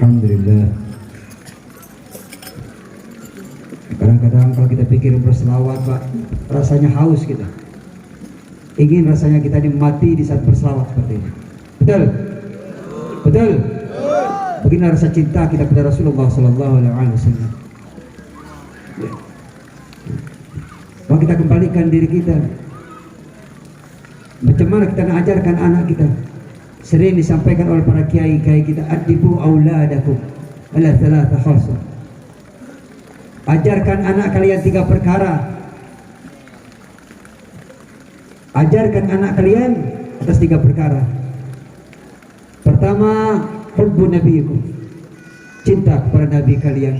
C: Alhamdulillah. Kadang-kadang kalau kita pikir berselawat, Pak, rasanya haus kita. Ingin rasanya kita mati di saat berselawat seperti ini. Betul? Betul? Beginilah rasa cinta kita kepada Rasulullah Sallallahu Alaihi Wasallam. Maka kita kembalikan diri kita. Macam mana kita nak ajarkan anak kita? Sering disampaikan oleh para kiai-kiai kita, adibu auladakum ala thalatha khasah. Ajarkan anak kalian 3 perkara. Ajarkan anak kalian atas 3 perkara. Pertama, hubbu nabiyikum, cinta kepada nabi kalian.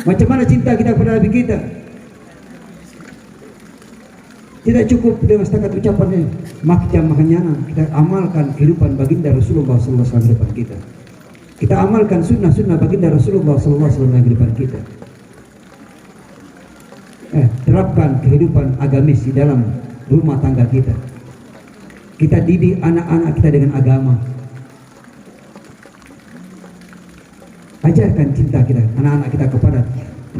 C: Macam mana cinta kita kepada nabi kita? Tidak cukup dengan setakat ucapannya. Makanya kita amalkan kehidupan baginda Rasulullah SAW di depan kita. Kita amalkan sunnah-sunnah baginda Rasulullah SAW di depan kita. Terapkan kehidupan agamis di dalam rumah tangga kita. Kita didik anak-anak kita dengan agama. Ajarkan cinta kita, anak-anak kita kepada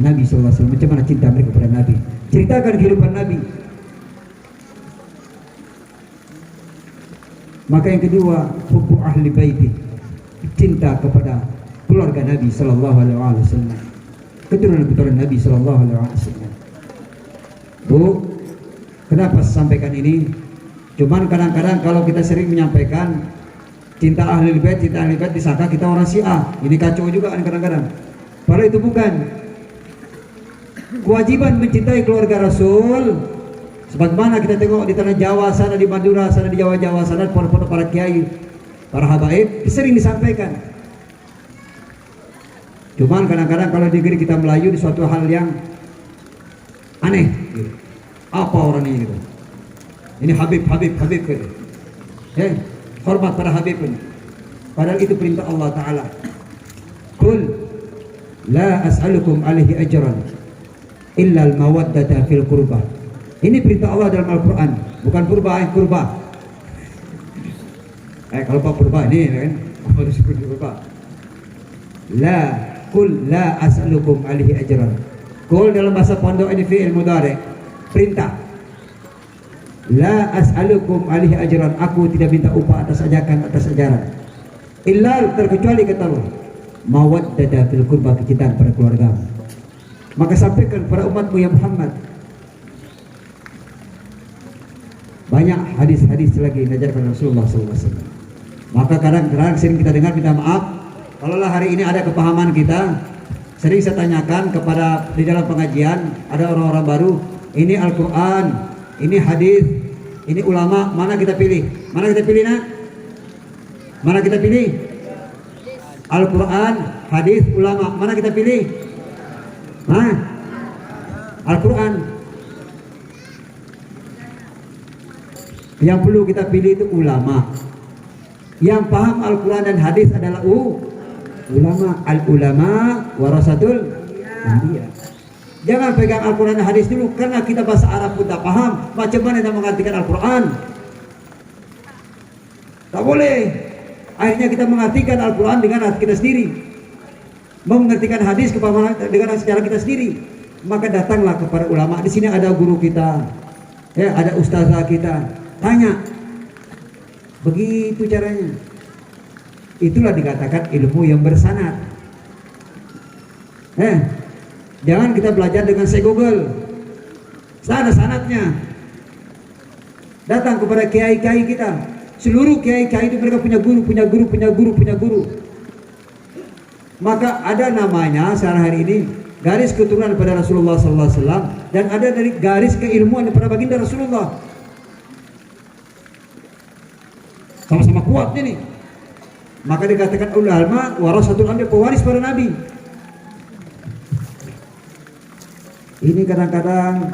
C: Nabi SAW. Macam mana cinta mereka kepada Nabi. Ceritakan kehidupan Nabi. Maka yang kedua, hubbu ahli baiti, cinta kepada keluarga Nabi sallallahu alaihi wasallam, keturunan-keturunan Nabi sallallahu alaihi wasallam. Bu, kenapa saya sampaikan ini? Cuman kadang-kadang kalau kita sering menyampaikan, cinta ahli bait disangka kita orang Syiah. Ini kacau juga kan kadang-kadang. Padahal itu bukan. Kewajiban mencintai keluarga Rasul sebagaimana kita tengok di tanah Jawa sana, di Madura sana, di Jawa sana, pondok-pondok para kiai, para habaib sering disampaikan. Cuman kadang-kadang kalau di negeri kita Melayu di suatu hal yang aneh gitu. Apa orang ini gitu. Ini Habib gitu. Hormat pada Habib ini. Padahal itu perintah Allah Ta'ala. Qul la as'alukum alaihi ajran illa al-mawaddata fil qurbah. Ini perintah Allah dalam Al-Quran, bukan kurba. Kalau Pak purba ini kan, apa disebut kurba? Qul la as'alukum alaihi ajran. Qul dalam bahasa pondok ini fi'il mudhari, perintah. La as'alukum alaihi ajran, aku tidak minta upah atas ajaran. Illa terkecuali kata Allah, mawaddata fil qurba, kecintaan pada keluarga. Maka sampaikan kepada umatmu ya Muhammad. Banyak hadis-hadis lagi diajarkan Rasulullah SAW. Maka kadang-kadang sering kita dengar minta maaf. Kalaulah hari ini ada kepahaman kita, sering saya tanyakan kepada di dalam pengajian ada orang-orang baru. Ini Al-Quran, ini hadis, ini ulama. Mana kita pilih? Mana kita pilih nak? Mana kita pilih? Al-Quran, hadis, ulama. Mana kita pilih? Al-Quran. Yang perlu kita pilih itu ulama. Yang paham Al-Quran dan hadis adalah ulama. Al-ulama warasatul anbiya. Jangan pegang Al-Quran dan hadis dulu, karena kita bahasa Arab pun tak paham. Macam mana kita mengartikan Al-Quran? Tak boleh. Akhirnya kita mengartikan Al-Quran dengan hati kita sendiri, mengertikan hadis dengan secara kita sendiri. Maka datanglah kepada ulama. Di sini ada guru kita, ada ustazah kita. Tanya, begitu caranya. Itulah dikatakan ilmu yang bersanad. Jangan kita belajar dengan saya Google. Sana sanadnya. Datang kepada kiai-kiai kita. Seluruh kiai-kiai itu mereka punya guru. Maka ada namanya sekarang hari ini garis keturunan pada Rasulullah SAW, dan ada dari garis keilmuan pada baginda Rasulullah. Sama-sama kuat ini. Maka dikatakan ulama warasatul anbiya, pewaris para nabi. Ini kadang-kadang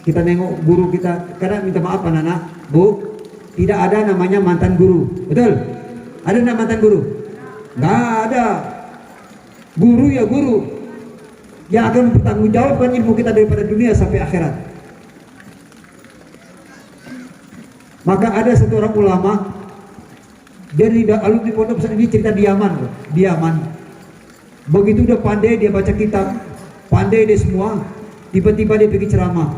C: kita nengok guru kita, kadang minta maaf anak-anak, Bu, tidak ada namanya mantan guru. Betul? Ada nama mantan guru? Nggak ada. Guru ya guru yang akan mempertanggungjawabkan ilmu kita daripada dunia sampai akhirat. Maka ada satu orang ulama, dia alumni pondok pesantren, ini cerita diaman. Begitu udah pandai dia baca kitab, pandai dia semua, tiba-tiba dia pergi ceramah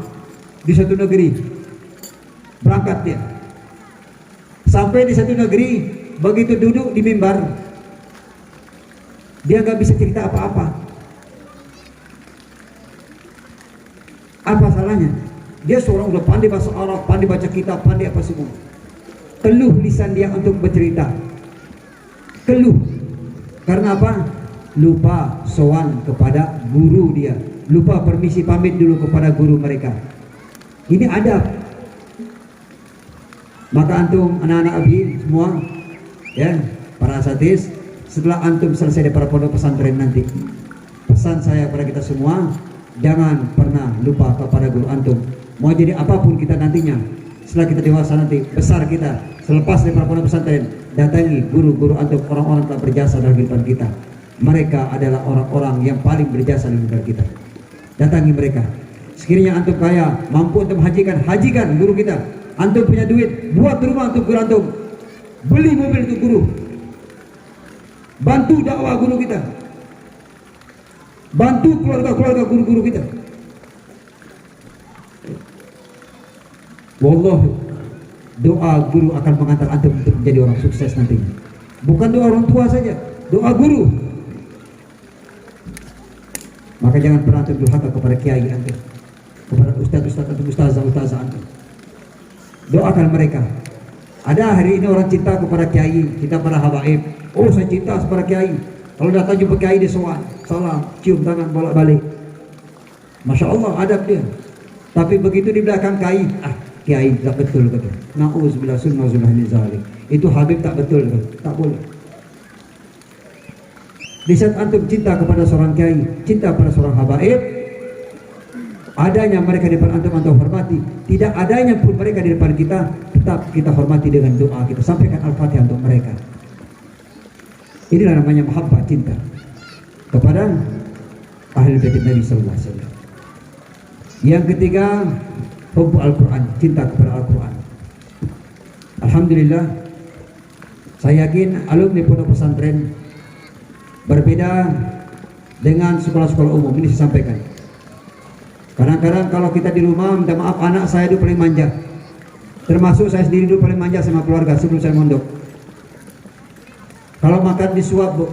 C: di satu negeri. Berangkat dia. Sampai di satu negeri, begitu duduk di mimbar, dia nggak bisa cerita apa-apa. Apa salahnya? Dia seorang udah pandai bahasa Arab, pandai baca kitab, pandai apa semua. Keluh lisan dia untuk bercerita. Keluh. Karena apa? Lupa sowan kepada guru dia. Lupa permisi pamit dulu kepada guru mereka. Ini adab. Maka antum anak-anak abi semua, ya, para asatidz, setelah antum selesai dari para pondok pesantren nanti, pesan saya kepada kita semua, jangan pernah lupa kepada guru antum. Mau jadi apapun kita nantinya, setelah kita dewasa nanti, besar kita, selepas dari para pondok pesantren, datangi guru-guru antum, orang-orang yang telah berjasa dalam kehidupan kita. Mereka adalah orang-orang yang paling berjasa dalam kehidupan kita. Datangi mereka. Sekiranya antum kaya, mampu untuk hajikan guru kita. Antum punya duit, buat rumah untuk guru antum, beli mobil untuk guru, bantu dakwah guru kita, bantu keluarga-keluarga guru-guru kita. Wallah, doa guru akan mengantar antum untuk menjadi orang sukses nantinya. Bukan doa orang tua saja, doa guru. Maka jangan pernah antum durhaka kepada kiai antum, kepada ustaz-ustaz antum, ustazah antum. Doakan mereka Ada hari ini orang cinta kepada kiai, cinta pada habaib. Oh, saya cinta kepada kiai. Kalau datang jumpa kiai dia sowan, salam, cium tangan bolak-balik. Masya Allah adab dia. Tapi begitu di belakang kiai tak betul kata. Nauzubillah min zalik. Itu habib tak betul kata. Tak boleh. Di saat antum cinta kepada seorang kiai, cinta pada seorang habaib, adanya mereka di depan antum hormati, tidak adanya pun mereka di depan kita, tetap kita hormati dengan doa, kita sampaikan al-fatihah untuk mereka. Inilah namanya mahabbah, cinta kepada ahli bait Nabi sallallahu alaihi wasallam. Yang ketiga, hubbu Al-Quran, cinta kepada Al-Quran. Alhamdulillah, saya yakin alumni pondok pesantren berbeda dengan sekolah-sekolah umum. Ini saya sampaikan. Kadang-kadang kalau kita di rumah, minta maaf, anak saya itu paling manja. Termasuk saya sendiri dulu paling manja sama keluarga sebelum saya mondok. Kalau makan disuap, Bu,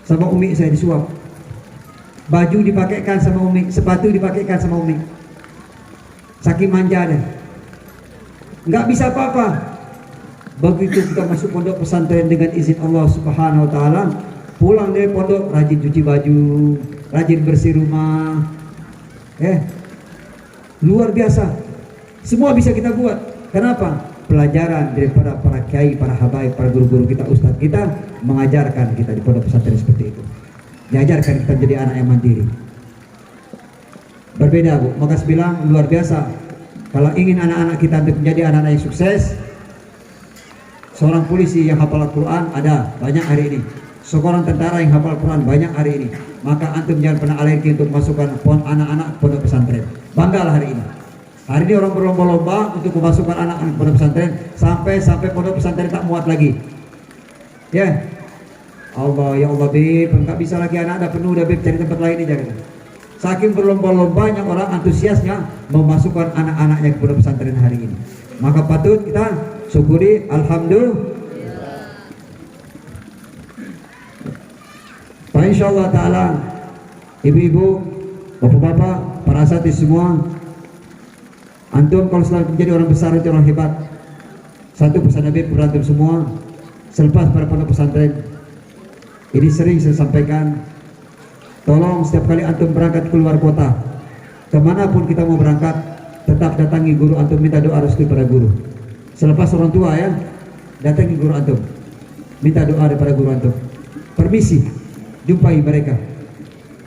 C: sama umi saya disuap. Baju dipakaikan sama umi, sepatu dipakaikan sama umi. Saking manja deh. Nggak bisa apa-apa. Begitu kita masuk pondok pesantren dengan izin Allah Subhanahu wa taala, pulang dari pondok rajin cuci baju, rajin bersih rumah. Luar biasa. Semua bisa kita buat. Kenapa? Pelajaran daripada para kiai, para habaib, para guru-guru kita, ustadz kita mengajarkan kita di pondok pesantren seperti itu. Diajarkan kita menjadi anak yang mandiri. Berbeda, Bu. Maka saya bilang luar biasa. Kalau ingin anak-anak kita untuk menjadi anak-anak yang sukses, seorang polisi yang hafal Al-Quran ada banyak hari ini. Seorang tentara yang hafal Al-Quran banyak hari ini. Maka antum jangan pernah alergi untuk masukkan anak-anak pondok pesantren. Banggalah hari ini. Hari ini orang berlomba-lomba untuk memasukkan anak-anak pondok pesantren sampai pondok pesantren tak muat lagi. Ya Allah, ya Allah, Bib, enggak bisa lagi anak ada penuh, udah Bib, cari tempat lain aja kan. Saking berlomba-lombanya orang antusiasnya memasukkan anak-anaknya ke pondok pesantren hari ini. Maka patut kita syukuri, alhamdulillah. Pak insyaallah taala, ibu-ibu, bapak-bapak, para asatidz semua, antum kalau selalu menjadi orang besar itu orang hebat. Satu pesan Nabi berantum semua selepas pada pondok pesantren. Ini sering saya sampaikan, tolong setiap kali antum berangkat keluar kota, kemanapun kita mau berangkat, tetap datangi guru antum, minta doa restu pada guru. Selepas orang tua ya, datangi guru antum, minta doa daripada guru antum. Permisi, jumpai mereka.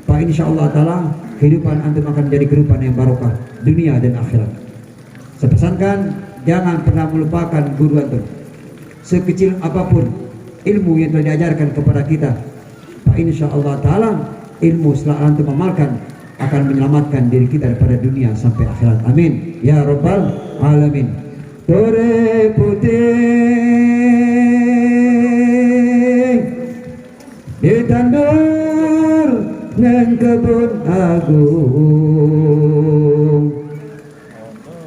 C: Pak insyaallah taala kehidupan antum akan menjadi kehidupan yang barokah dunia dan akhirat. Saya pesankan, jangan pernah melupakan guru antum. Sekecil apapun ilmu yang telah diajarkan kepada kita, Pak insyaallah taala ilmu setelah antum amalkan akan menyelamatkan diri kita daripada dunia sampai akhirat. Amin ya rabbal alamin. Tore putih ditandur nang kebun agung,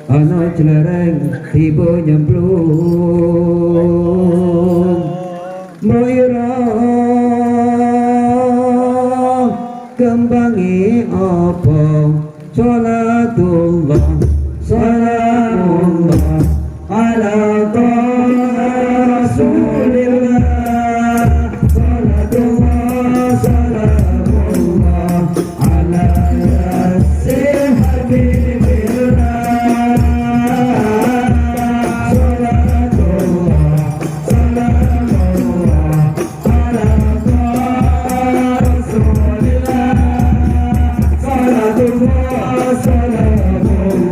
C: ana celereng tiba nyemplung, moira kembangi apa, salatullah salamullah ala rasulillah, salatullah salamullah ala yasin habibillah, salatullah salamullah ala rasulillah, salatullah salamullah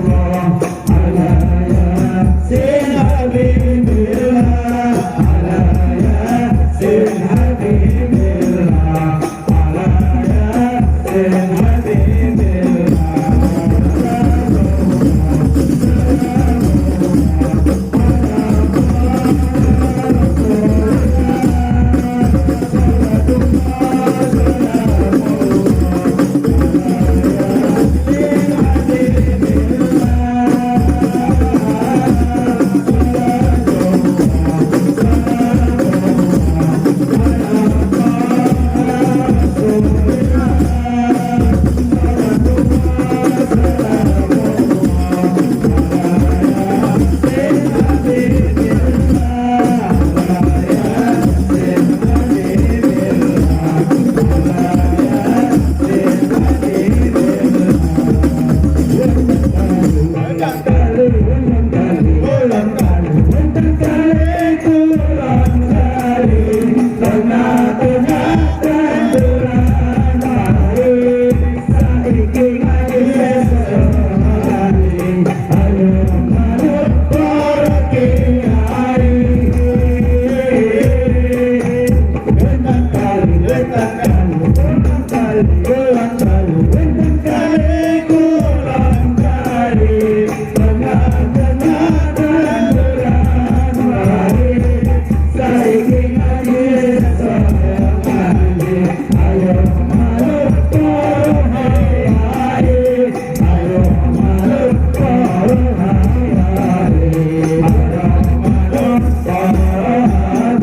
A: ulang kali, bentang kali, ulang kali, tengah-tengah dan berani, saiki ngaji, sayang ngaji, ayo maluk karo hai, ayo maluk karo hai, ayo maluk karo hai.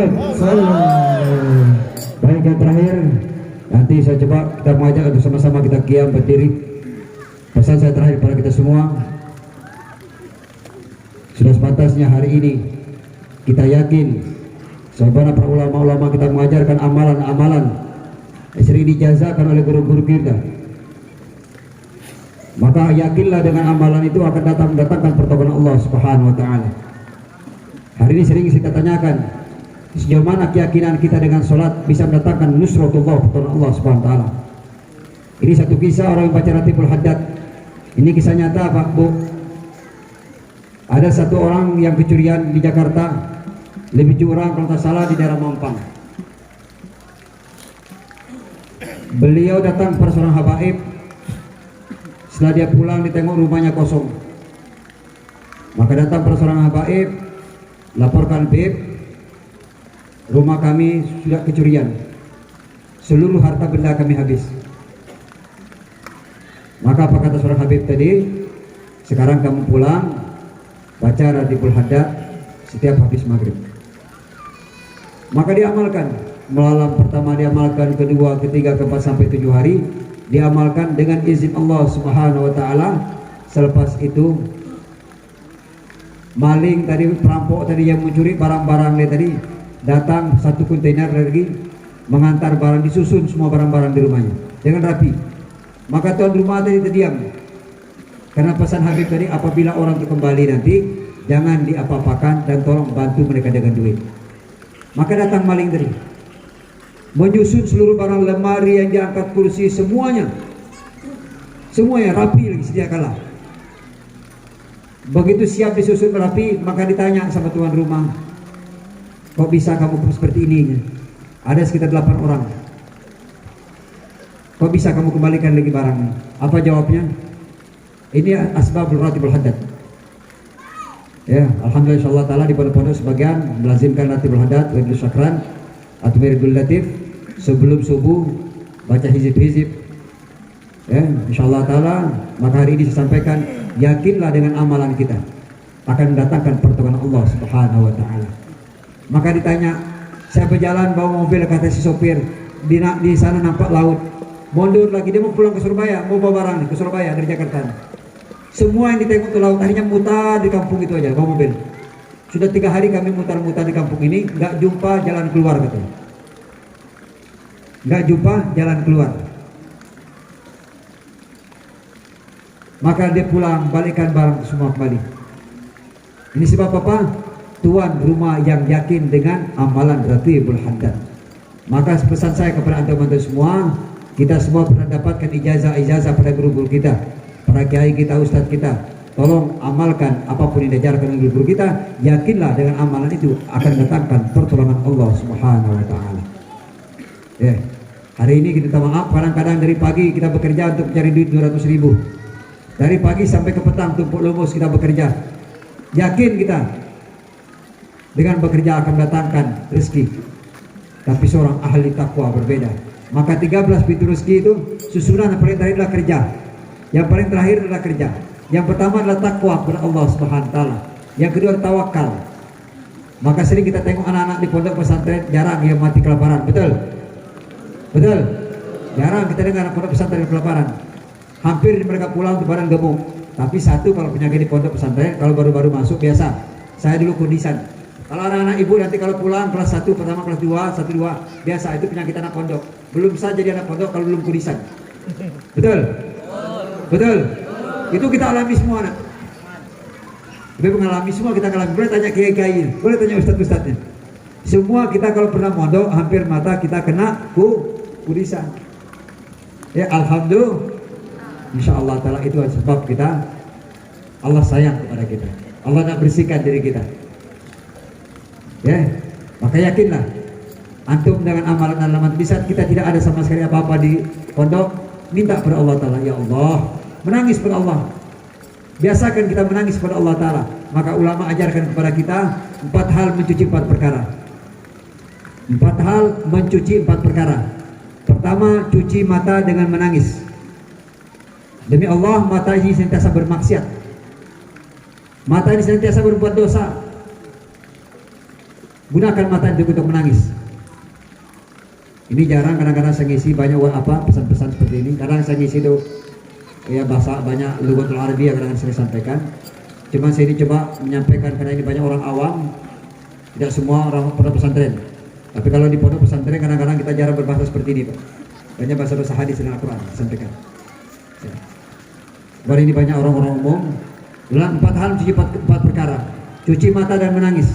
A: Muhammad. Baik, yang terakhir, nanti saya coba kita mengajak untuk sama-sama kita qiyam berdiri. Pesan saya terakhir pada kita semua, sudah sepantasnya hari ini kita yakin sebagaimana para ulama-ulama kita mengajarkan amalan-amalan sering dijazakan oleh guru-guru kita. Maka yakinlah dengan amalan itu akan mendatangkan pertolongan Allah Subhanahu wa taala. Hari ini sering kita tanyakan, sejauh mana keyakinan kita dengan sholat bisa mendatangkan nusratullah, pertolongan Allah Subhanahu wa taala. Ini satu kisah orang yang baca Ratibul Haddad. Ini kisah nyata, Pak Bu. Ada satu orang yang kecurian di Jakarta, lebih curang kalau tak salah di daerah Mampang. Beliau datang pada seorang habaib. Setelah dia pulang ditengok rumahnya kosong, maka datang pada seorang habaib, laporkan, Bib, rumah kami sudah kecurian, seluruh harta benda kami habis. Maka apa kata seorang habib tadi? Sekarang kamu pulang, baca Ratibul Haddad setiap habis maghrib. Maka diamalkan. Malam pertama diamalkan, kedua, ketiga, keempat sampai 7 hari diamalkan dengan izin Allah Subhanahu wa taala. Selepas itu maling tadi, perampok tadi yang mencuri barang-barang dia tadi datang satu kontainer lagi mengantar barang, disusun semua barang-barang di rumahnya dengan rapi. Maka tuan rumah tadi terdiam karena pesan Habib tadi, apabila orang itu kembali nanti jangan diapa-apakan dan tolong bantu mereka dengan duit. Maka datang maling tadi menyusun seluruh barang, lemari yang diangkat, kursi, semuanya rapi lagi sedia kala. Begitu siap disusun rapi, maka ditanya sama tuan rumah, kok bisa kamu seperti ini? Ada sekitar 8 orang. Kok bisa kamu kembalikan lagi barangnya? Apa jawabnya? Ini asbabul Ratibul Haddad. Ya, alhamdulillah insyaallah taala di pondok-pondok sebagian melazimkan Ratibul Haddad, Wiridul Syakran atau Wiridul Latif sebelum subuh, baca hizib-hizib. Ya, insyaallah taala. Maka hari ini saya sampaikan, yakinlah dengan amalan kita akan mendatangkan pertolongan Allah Subhanahu wa taala. Maka ditanya, saya berjalan bawa mobil, kata si sopir, di sana nampak laut. Mundur lagi, dia mau pulang ke Surabaya, mau bawa barang ke Surabaya dari Jakarta. Semua yang ditengok ke laut, akhirnya mutar di kampung itu aja, bawa mobil. Sudah 3 hari kami mutar-mutar di kampung ini, nggak jumpa jalan keluar, katanya. Nggak jumpa jalan keluar. Maka dia pulang, balikkan barang semua kembali. Ini sebab apa? Tuan rumah yang yakin dengan amalan Ratibul Haddad. Maka pesan saya kepada antum-antum semua, kita semua pernah dapatkan ijazah pada guru-guru kita, para kiai kita, ustadz kita. Tolong amalkan apapun yang diajarkan oleh guru kita. Yakinlah dengan amalan itu akan mendatangkan pertolongan Allah Subhanahu wa taala. Ya. Hari ini kita minta maaf, kadang-kadang dari pagi kita bekerja untuk mencari duit 200.000. Dari pagi sampai ke petang tumpuk lumus kita bekerja. Yakin kita dengan bekerja akan mendatangkan rezeki. Tapi seorang ahli takwa berbeda. Maka 13 pintu rezeki itu susunan yang paling terakhir adalah kerja. Yang paling terakhir adalah kerja. Yang pertama adalah takwa kepada Allah Subhanahu wa taala. Yang kedua tawakal. Maka sering kita tengok anak-anak di pondok pesantren jarang yang mati kelaparan, betul? Betul? Jarang kita dengar anak pondok pesantren kelaparan. Hampir mereka pulang untuk badan gemuk. Tapi satu kalau penyakit di pondok pesantren, kalau baru-baru masuk biasa. Saya dulu kundisan. Kalau anak-anak ibu nanti kalau pulang kelas 1 pertama, kelas 2, 1, 2, biasa itu penyakit anak pondok. Belum bisa jadi anak pondok kalau belum kundisan. Betul? Betul? Itu kita alami semua, anak. Kita mengalami semua, kita alami. Boleh tanya kiai-kiai, boleh tanya ustadz-ustadznya. Semua kita kalau pernah mondok, hampir mata kita kena kundisan. Ya alhamdulillah. Insyaallah taala itu sebab kita, Allah sayang kepada kita. Allah nak bersihkan diri kita. Ya, maka yakinlah antum dengan amalan-amalan. Di saat kita tidak ada sama sekali apa-apa di pondok, minta kepada Allah taala, ya Allah, menangis kepada Allah. Biasakan kita menangis kepada Allah taala. Maka ulama ajarkan kepada kita 4 hal mencuci 4 perkara. 4 hal mencuci 4 perkara. Pertama, cuci mata dengan menangis. Demi Allah, mata ini senantiasa bermaksiat. Mata ini senantiasa berbuat dosa.
C: Gunakan mata itu untuk menangis. Ini jarang, kadang-kadang saya ngisi banyak pesan-pesan seperti ini. Kadang saya ngisi itu ya bahasa banyak lugatul Arabiyah kadang-kadang saya sampaikan. Cuma saya ini coba menyampaikan karena ini banyak orang awam, tidak semua orang pondok pesantren. Tapi kalau di pondok pesantren kadang-kadang kita jarang berbahasa seperti ini, Pak. Banyak bahasa-bahasa hadis dan Al-Quran disampaikan. Ya. Baru ini banyak orang-orang umum. Dalam 4 hal cuci 4 perkara. Cuci mata dan menangis.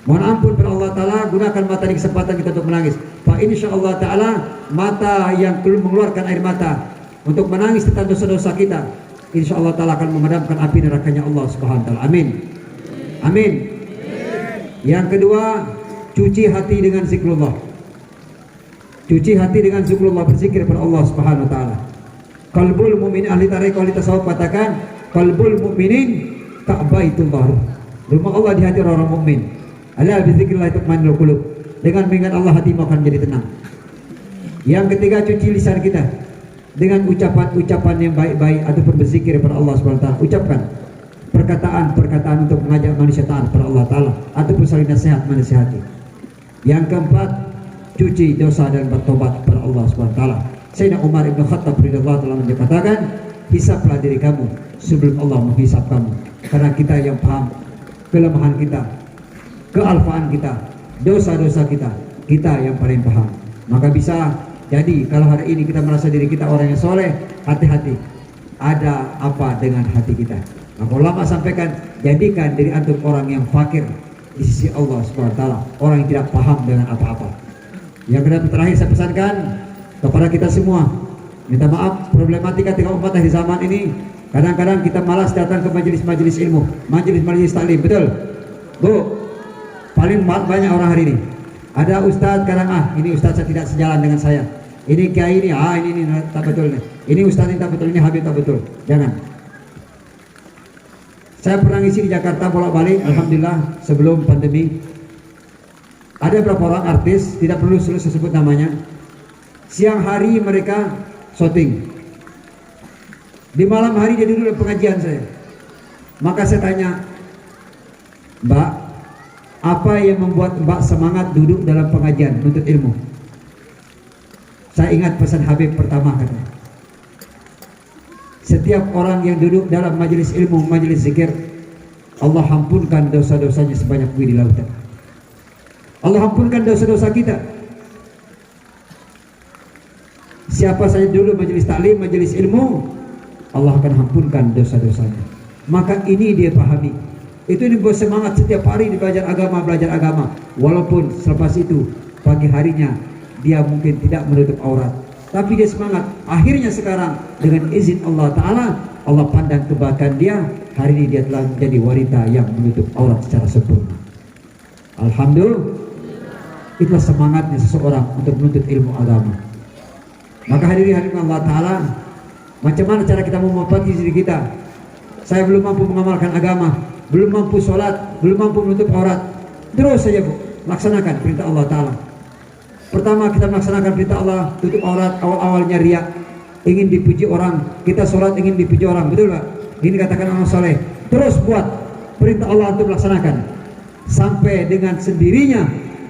C: Mohon ampun pada Allah Ta'ala, gunakan mata di kesempatan kita untuk menangis. Pak, insyaAllah Ta'ala, mata yang belum mengeluarkan air mata untuk menangis tentang dosa-dosa kita, insyaAllah Ta'ala akan memadamkan api nerakanya Allah Subhanahu Wa Ta'ala. Amin. Amin. Yang kedua, cuci hati dengan zikrullah. Cuci hati dengan zikrullah, berzikir kepada Allah Subhanahu Wa Ta'ala. Qalbul mu'min, ahli tarekat, ahli tasawuf katakan, qalbul mu'minin ka'baitullah. Rumah Allah di hati orang-orang mukmin. Ala bizikrillah tatma'innul qulub. Dengan mengingat Allah hatimu akan menjadi tenang. Yang ketiga, cuci lisan kita dengan ucapan-ucapan yang baik-baik ataupun berzikir kepada Allah Subhanahu wa taala. Ucapkan perkataan-perkataan untuk mengajak manusia taat kepada Allah Taala ataupun saling nasihat menasihati. Yang keempat, cuci dosa dan bertobat kepada Allah Subhanahu wa taala. Sayyidina Umar bin Khattab radhiyallahu taala mengatakan, hisablah diri kamu sebelum Allah menghisab kamu. Karena kita yang paham kelemahan kita, kealfaan kita, dosa-dosa kita, kita yang paling paham. Maka bisa jadi kalau hari ini kita merasa diri kita orang yang soleh, hati-hati, ada apa dengan hati kita. Maka ulama sampaikan, jadikan diri antum orang yang fakir di sisi Allah Subhanahu wa taala, orang yang tidak paham dengan apa-apa. Yang kedua, terakhir saya pesankan kepada kita semua, minta maaf, problematika tiga umat di zaman ini, kadang-kadang kita malas datang ke majelis-majelis ilmu, majelis-majelis taklim, betul? Bu, paling banyak orang hari ini. Ada ustadz kadang ini ustadz saya tidak sejalan dengan saya. Ini kiai ini, ini tak betul nih. Ini ustadz ini tak betul, ini habib tak betul. Jangan. Saya pernah ngisi di Jakarta bolak-balik, alhamdulillah sebelum pandemi. Ada beberapa orang artis, tidak perlu sebut namanya. Siang hari mereka syuting. Di malam hari dia duduk pengajian saya. Maka saya tanya, Mbak, apa yang membuat Mbak semangat duduk dalam pengajian menuntut ilmu? Saya ingat pesan Habib pertama katanya. Setiap orang yang duduk dalam majelis ilmu, majelis zikir, Allah ampunkan dosa-dosanya sebanyak bumi di lautan. Allah ampunkan dosa-dosa kita. Siapa saja dulu majelis taklim, majelis ilmu, Allah akan ampunkan dosa-dosanya. Maka ini dia pahami. Itu dibuat semangat setiap hari di belajar agama. Walaupun selepas itu pagi harinya dia mungkin tidak menutup aurat, tapi dia semangat. Akhirnya sekarang dengan izin Allah Ta'ala, Allah pandang kebaikan dia. Hari ini dia telah menjadi wanita yang menutup aurat secara sempurna. Alhamdulillah. Itulah semangatnya seseorang untuk menuntut ilmu agama. Maka hadirin Allah Ta'ala, macam mana cara kita memanfaatkan diri kita? Saya belum mampu mengamalkan agama, belum mampu sholat, belum mampu menutup aurat. Terus saja Bu, laksanakan perintah Allah Ta'ala. Pertama kita melaksanakan perintah Allah, tutup aurat. Awal-awalnya riak, ingin dipuji orang. Kita sholat ingin dipuji orang, betul Pak? Ini katakan orang soleh. Terus buat perintah Allah untuk melaksanakan. Sampai dengan sendirinya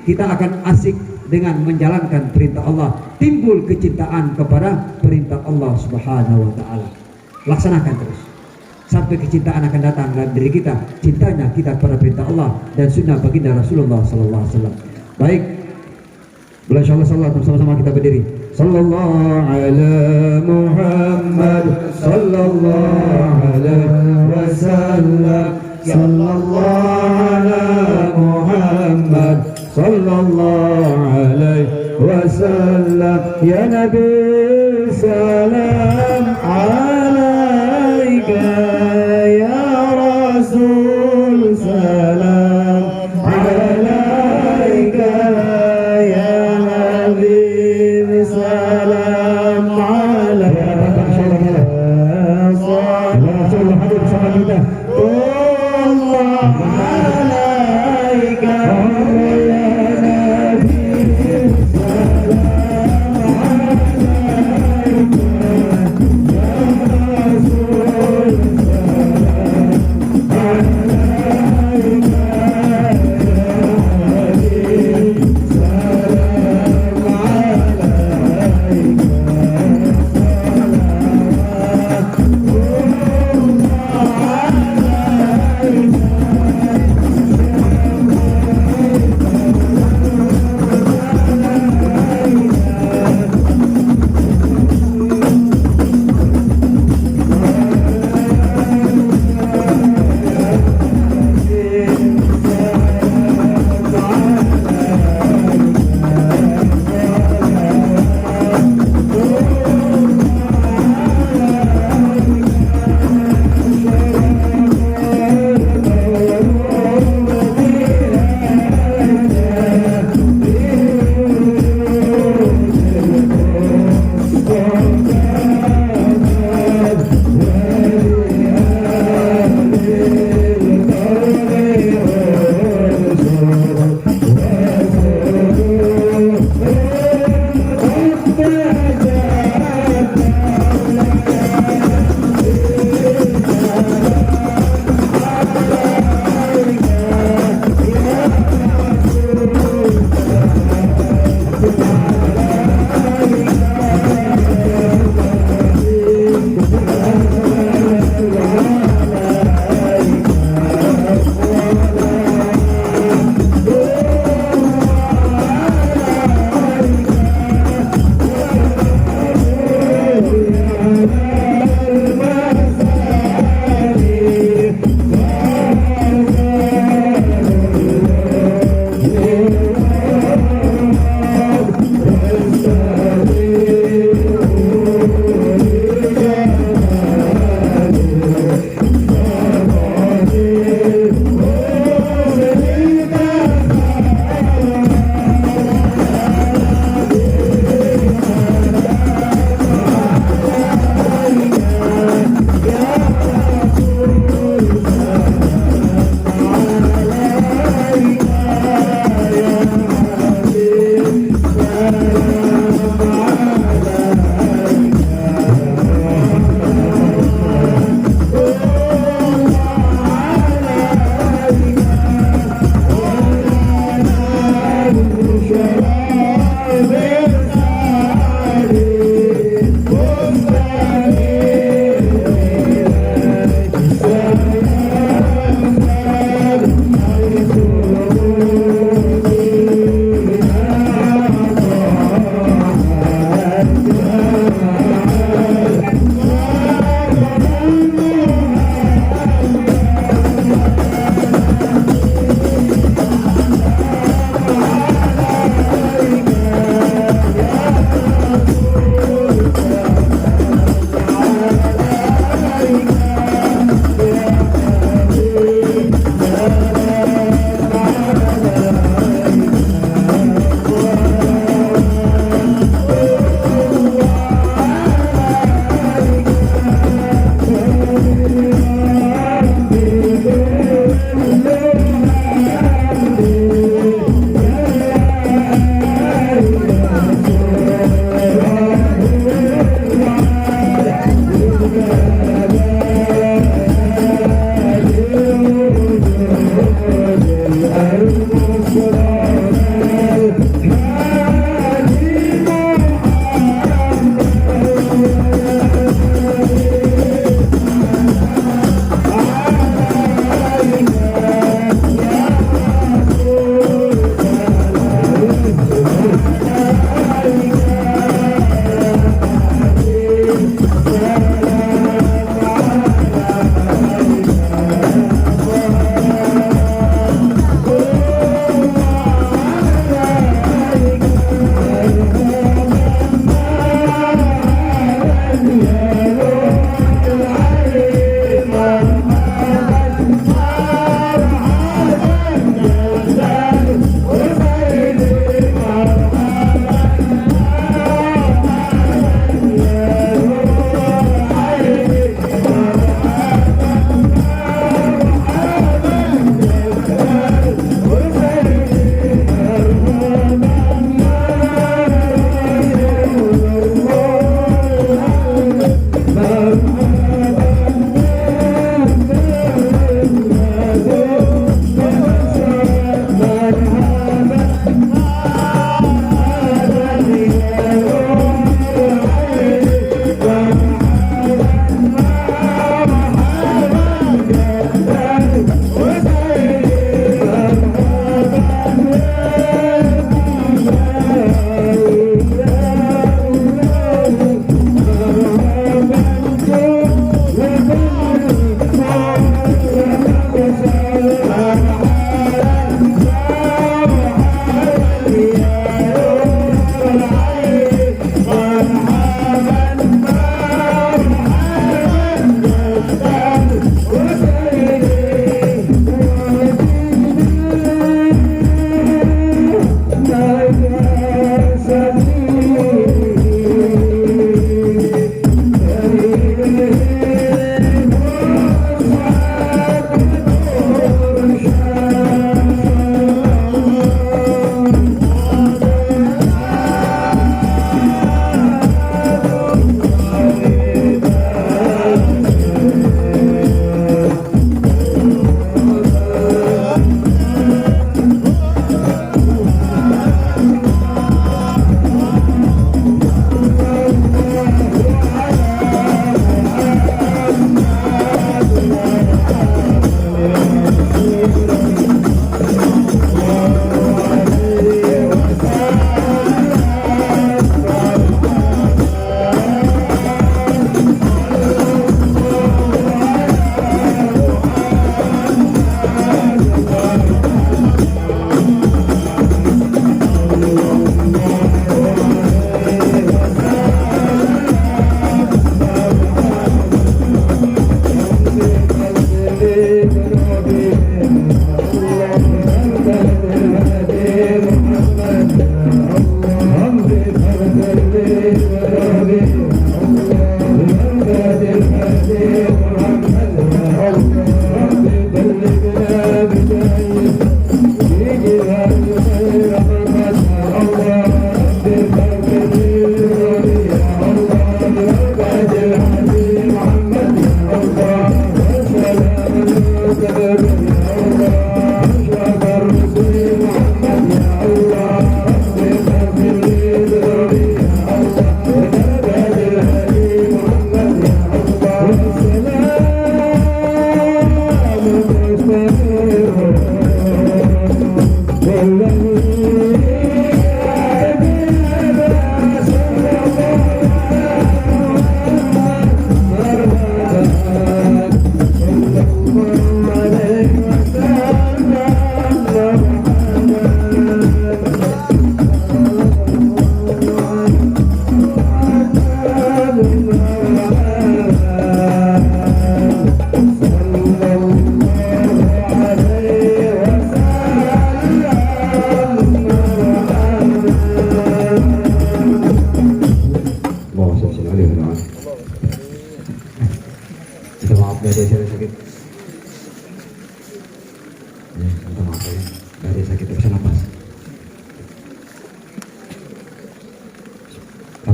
C: kita akan asik dengan menjalankan perintah Allah. Timbul kecintaan kepada perintah Allah Subhanahu wa Ta'ala. Laksanakan terus sampai kecintaan akan datang dalam diri kita, cintanya kita kepada perintah Allah dan sunnah baginda Rasulullah sallallahu alaihi wasallam. Baik, insyaallah sama-sama kita berdiri. Sallallahu ala Muhammad sallallahu alaihi wasallam. Sallallahu ala Muhammad sallallahu alaihi wasallam. Ya Nabi salam alaika, ya Rasul salam alaika, ya Habib salam alaika. Allah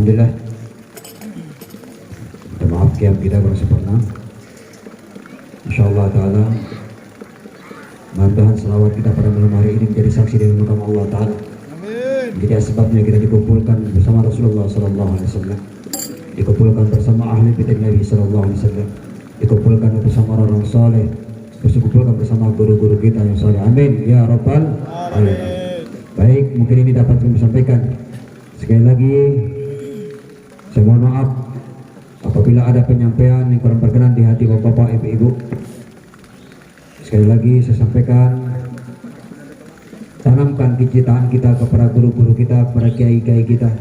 C: Alhamdulillah. Minta maaf kiam kita kurang sempurna. InsyaAllah ta'ala mudah-mudahan selawat kita pada malam hari ini menjadi saksi dari makam Allah ta'ala. Jadi sebabnya kita dikumpulkan bersama Rasulullah SAW, dikumpulkan bersama ahli bait Nabi SAW, dikumpulkan bersama orang-orang saleh, dikumpulkan bersama guru-guru kita yang saleh. Amin ya rabbal alamin. Baik, mungkin ini dapat kami sampaikan. Sekali lagi saya mohon maaf Apabila ada penyampaian yang kurang berkenan di hati bapak-bapak, ibu-ibu, sekali lagi saya sampaikan, tanamkan kecintaan kita kepada guru-guru kita, kepada kiai-kiai kita.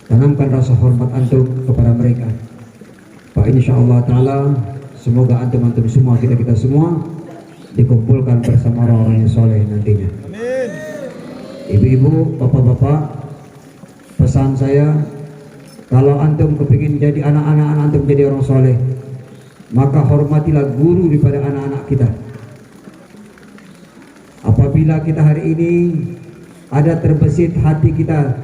C: Tanamkan rasa hormat antum kepada mereka. Pak, insyaallah taala semoga antum-antum semua, kita semua dikumpulkan bersama orang-orang yang soleh nantinya.
B: Amin.
C: Ibu-ibu, bapak-bapak, pesan saya, kalau antum kepingin jadi anak-anak antum jadi orang soleh, maka hormatilah guru daripada anak-anak kita. Apabila kita hari ini ada terbesit hati kita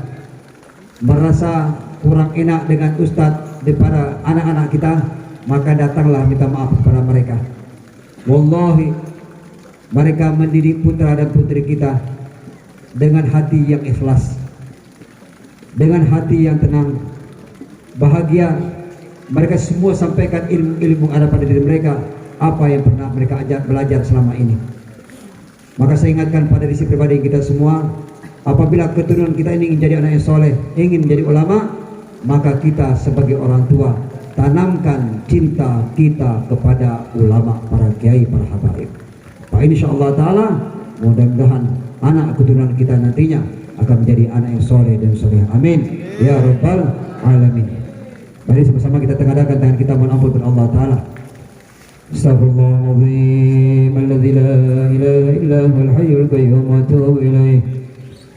C: merasa kurang enak dengan ustadz daripada anak-anak kita, maka datanglah minta maaf kepada mereka. Wallahi, mereka mendidik putra dan putri kita dengan hati yang ikhlas, dengan hati yang tenang, bahagia. Mereka semua sampaikan ilmu-ilmu ada pada diri mereka, apa yang pernah mereka belajar selama ini. Maka saya ingatkan pada diri pribadi kita semua, apabila keturunan kita ini ingin jadi anak yang soleh, ingin menjadi ulama, maka kita sebagai orang tua tanamkan cinta kita kepada ulama, para kiai, para habaib. Pak, insyaallah taala mudah-mudahan anak keturunan kita nantinya akan menjadi anak yang soleh dan soleh. Amin ya rabbal alamin. Mari sama-sama kita tengadakan tangan kita mohon ampun kepada Allah taala. Astaghfirullahaladzim alladzi la ilaha illa huwal hayyul qayyum wa atubu ilaih.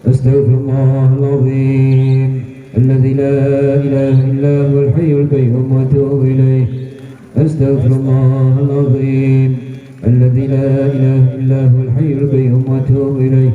C: Astaghfirullahaladzim alladzi la ilaha illa huwal hayyul qayyum wa atubu ilaih. Astaghfirullahaladzim الذي لا إله إلا هو الحي القيوم وأتوب إليه.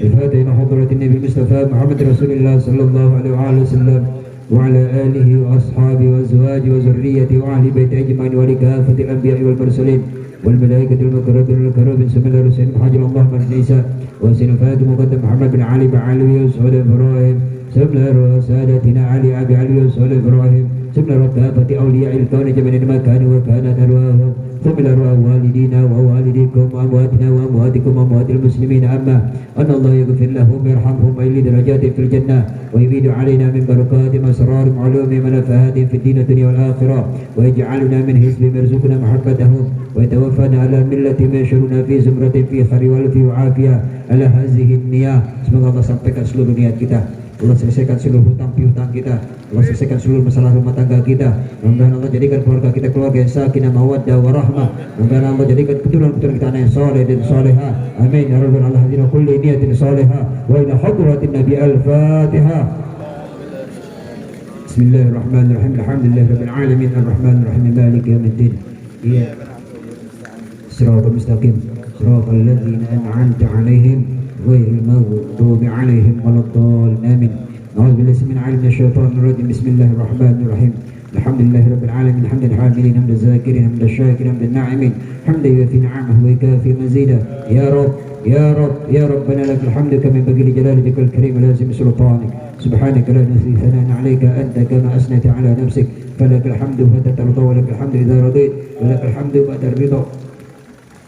C: الفاتحة إلى حضرة النبي المصطفى محمد رسول الله صلى الله عليه وسلم وعلى آله وأصحابه وأزواجه وذريته وأهل بيته أجمعين ولكافة الأنبياء والمرسلين والملائكة المقربين والكرام سمى الله رسول محمد اللهم بن عيسى وسيدنا فاطمة مقدم محمد بن علي بن علي وسعود إبراهيم سمى الله سادتنا علي أبي علي وسعود إبراهيم سمى الله كافة أولياء الكون جميعا ما كانوا وكانت أرواحهم ثم الأرواح والدينا ووالديكم وأمواتنا وأمواتكم وأموات المسلمين أما أن الله يغفر لهم ويرحمهم ويلي درجات في الجنة ويزيد علينا من بركات أسرار علوم منفعات في الدين الدنيا والآخرة ويجعلنا من حزب يرزقنا محبتهم ويتوفانا على ملة ينشرنا في زمرة في خير والف وعافية على هذه النية. Semoga Allah sampaikan seluruh niat kita, Allah selesaikan seluruh hutang piutang kita, Allah selesaikan seluruh masalah rumah tangga kita. Mudah-mudahan Allah jadikan keluarga kita keluarga yang sakinah mawaddah warahmah. Mudah-mudahan Allah jadikan keturunan-keturunan kita anak yang soleh dan solehah. Amin ya rabbal alamin. Kulli niyatin solehah wa ila hadratin nabi al-fatihah. Bismillahirrahmanirrahim. Alhamdulillahirabbil alamin arrahmanir rahim maliki yaumiddin. Siratal mustaqim siratal ladzina an'amta 'alaihim ghairil maghdubi 'alaihim waladdallin. Amin. أعوذ بالله من العليم من الشيطان الرجيم. بسم الله الرحمن الرحيم. الحمد لله رب العالمين حمد الحامدين حمد الذاكرين حمد الشاكرين حمد الناعمين حمد يوفي نعمه ويكافي مزيدا. يا رب يا رب يا ربنا لك الحمد كما ينبغي لجلال وجهك الكريم ولازم سلطانك. سبحانك لا نحصي ثناء عليك أنت كما أثنيت على نفسك. فلك الحمد حتى ترضى ولك الحمد إذا رضيت ولك الحمد بعد الرضا.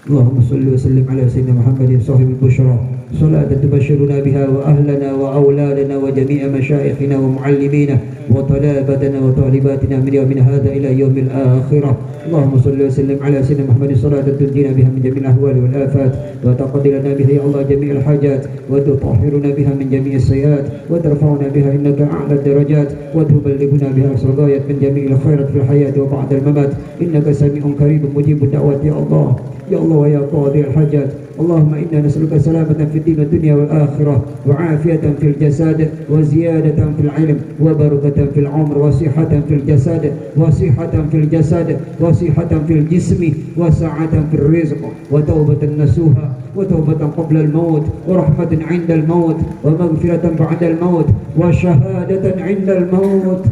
C: اللهم صل وسلم على سيدنا محمد صاحب البشرى صلاة تبشرنا بها وأهلنا وأولادنا وجميع مشايخنا ومعلمينا وطلابتنا وطالباتنا من يومنا هذا إلى يوم الآخرة. اللهم صل وسلم على سيدنا محمد صلاة تنجينا بها من جميع الأهوال والآفات وتقضي لنا بها يا الله جميع الحاجات وتطهرنا بها من جميع السيئات وترفعنا بها إنك أعلى الدرجات وتبلغنا بها أقصى الغايات من جميع الخيرات في الحياة وبعد الممات. إنك سميع قريب مجيب الدعوات يا الله يا الله ويا قاضي الحاجات. اللهم إنا نسألك سلامة في الدين والدنيا والآخرة وعافية في الجسد وزيادة في العلم وبركة في العمر وصحة في الجسد وصحة في الجسد وصحة في الجسم وسعة في الرزق وتوبة نسوها وتوبة قبل الموت ورحمة عند الموت ومغفرة بعد الموت وشهادة عند الموت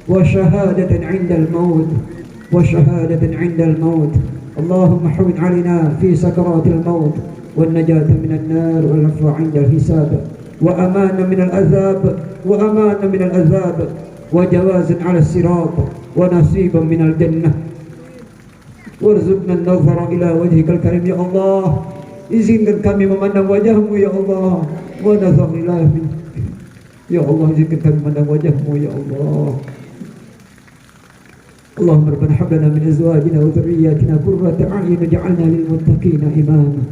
C: وشهادة عند الموت وشهادة عند الموت. اللهم حون علينا في سكرات الموت والنجاة من النار والعفو عند الحساب وأمان من العذاب وأمان من العذاب وجواز على الصراط ونصيبا من الجنة. وارزقنا النظر إلى وجهك الكريم يا الله. Izinkan kami memandang wajahmu ya Allah. Wa nazar ilahi ya Allah, izinkan kami memandang wajahmu ya Allah.
A: اللهم ربنا هب لنا من ازواجنا وذرياتنا قرة اعين واجعلنا للمتقين اماما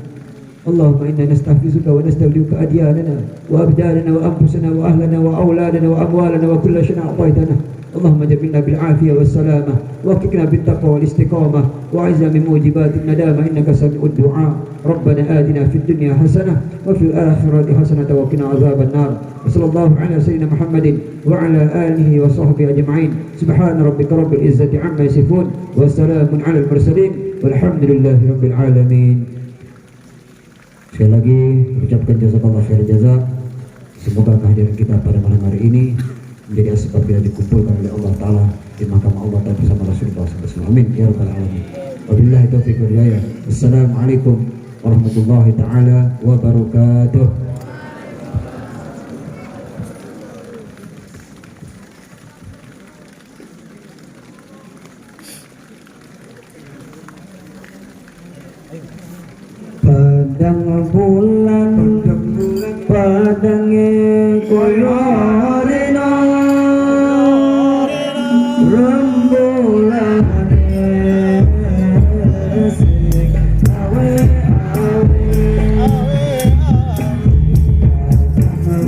A: اللهم انا نستحفظك ونستودعك ادياننا وابداننا وانفسنا واهلنا واولادنا واموالنا وكل شيء اعطيتنا اللهم جبلنا بالعافيه والسلامه وفقنا بالتقوى والاستقامه واعزنا من موجبات الندامه انك سميع الدعاء ربنا آتنا في الدنيا حسنه وفي الاخره حسنه وقنا عذاب النار وصلى الله على سيدنا محمد وعلى اله وصحبه اجمعين سبحان ربك رب العزه عما يصفون وسلام على المرسلين والحمد لله رب العالمين. Sekali lagi ucapkan jazakallah khair jaza. Semoga kehadiran kita pada malam hari ini menjadi asbab bila dikumpulkan oleh Allah Ta'ala di mahkamah Allah Ta'ala bersama Rasulullah SAW. Amin ya rabbal alamin. Wabillahi taufiq wal hidayah. Wassalamualaikum warahmatullahi ta'ala wabarakatuh. Padang bulan padangnya koyo rena rembulane sing awe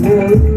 B: Good.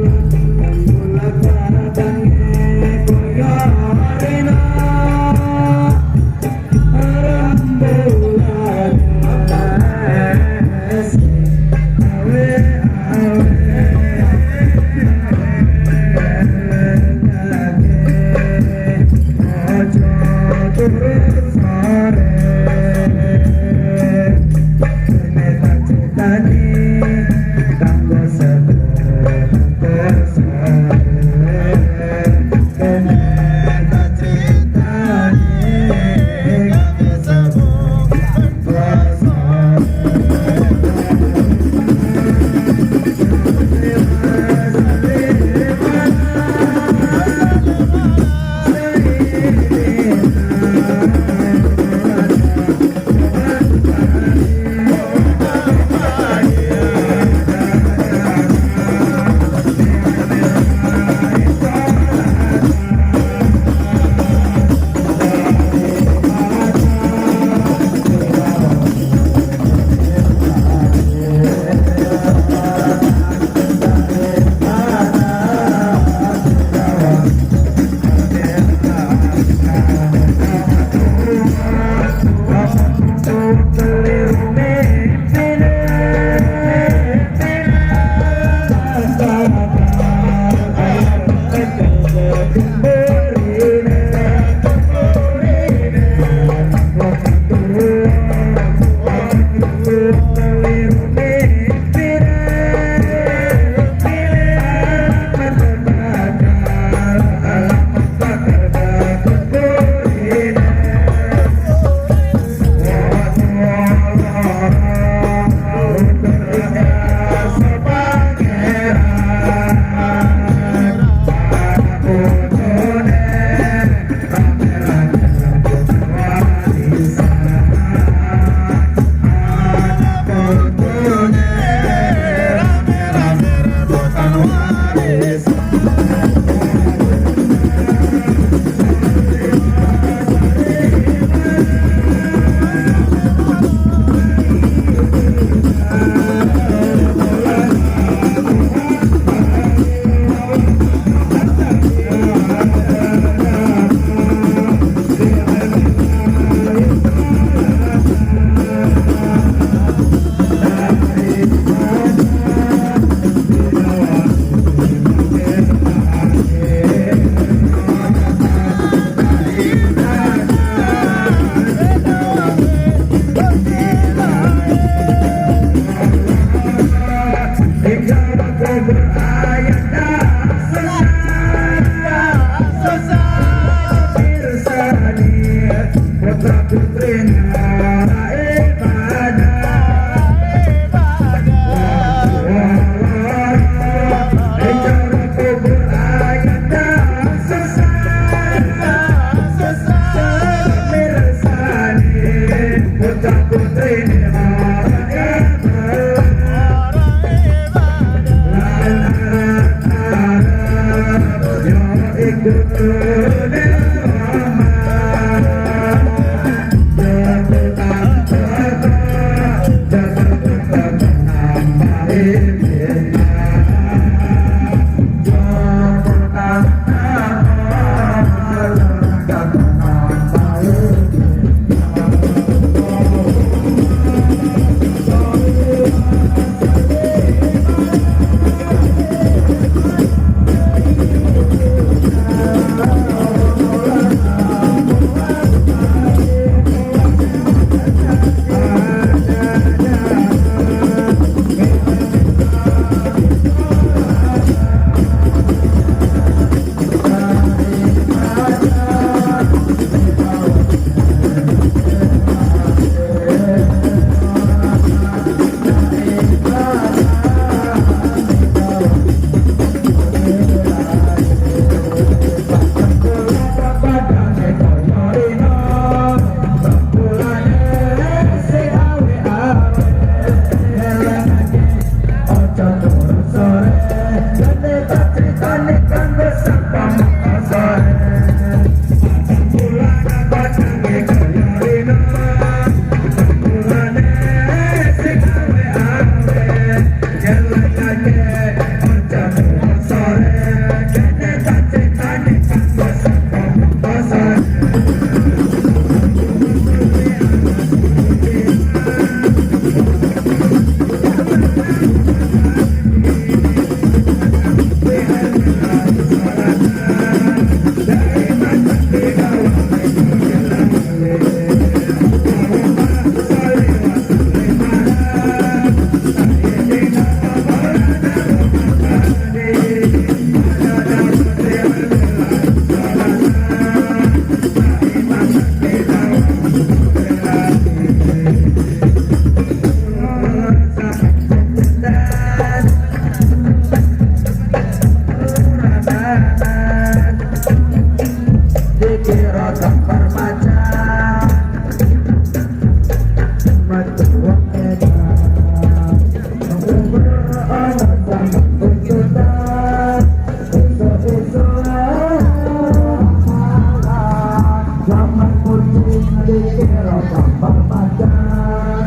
A: kucing dikira gambar badan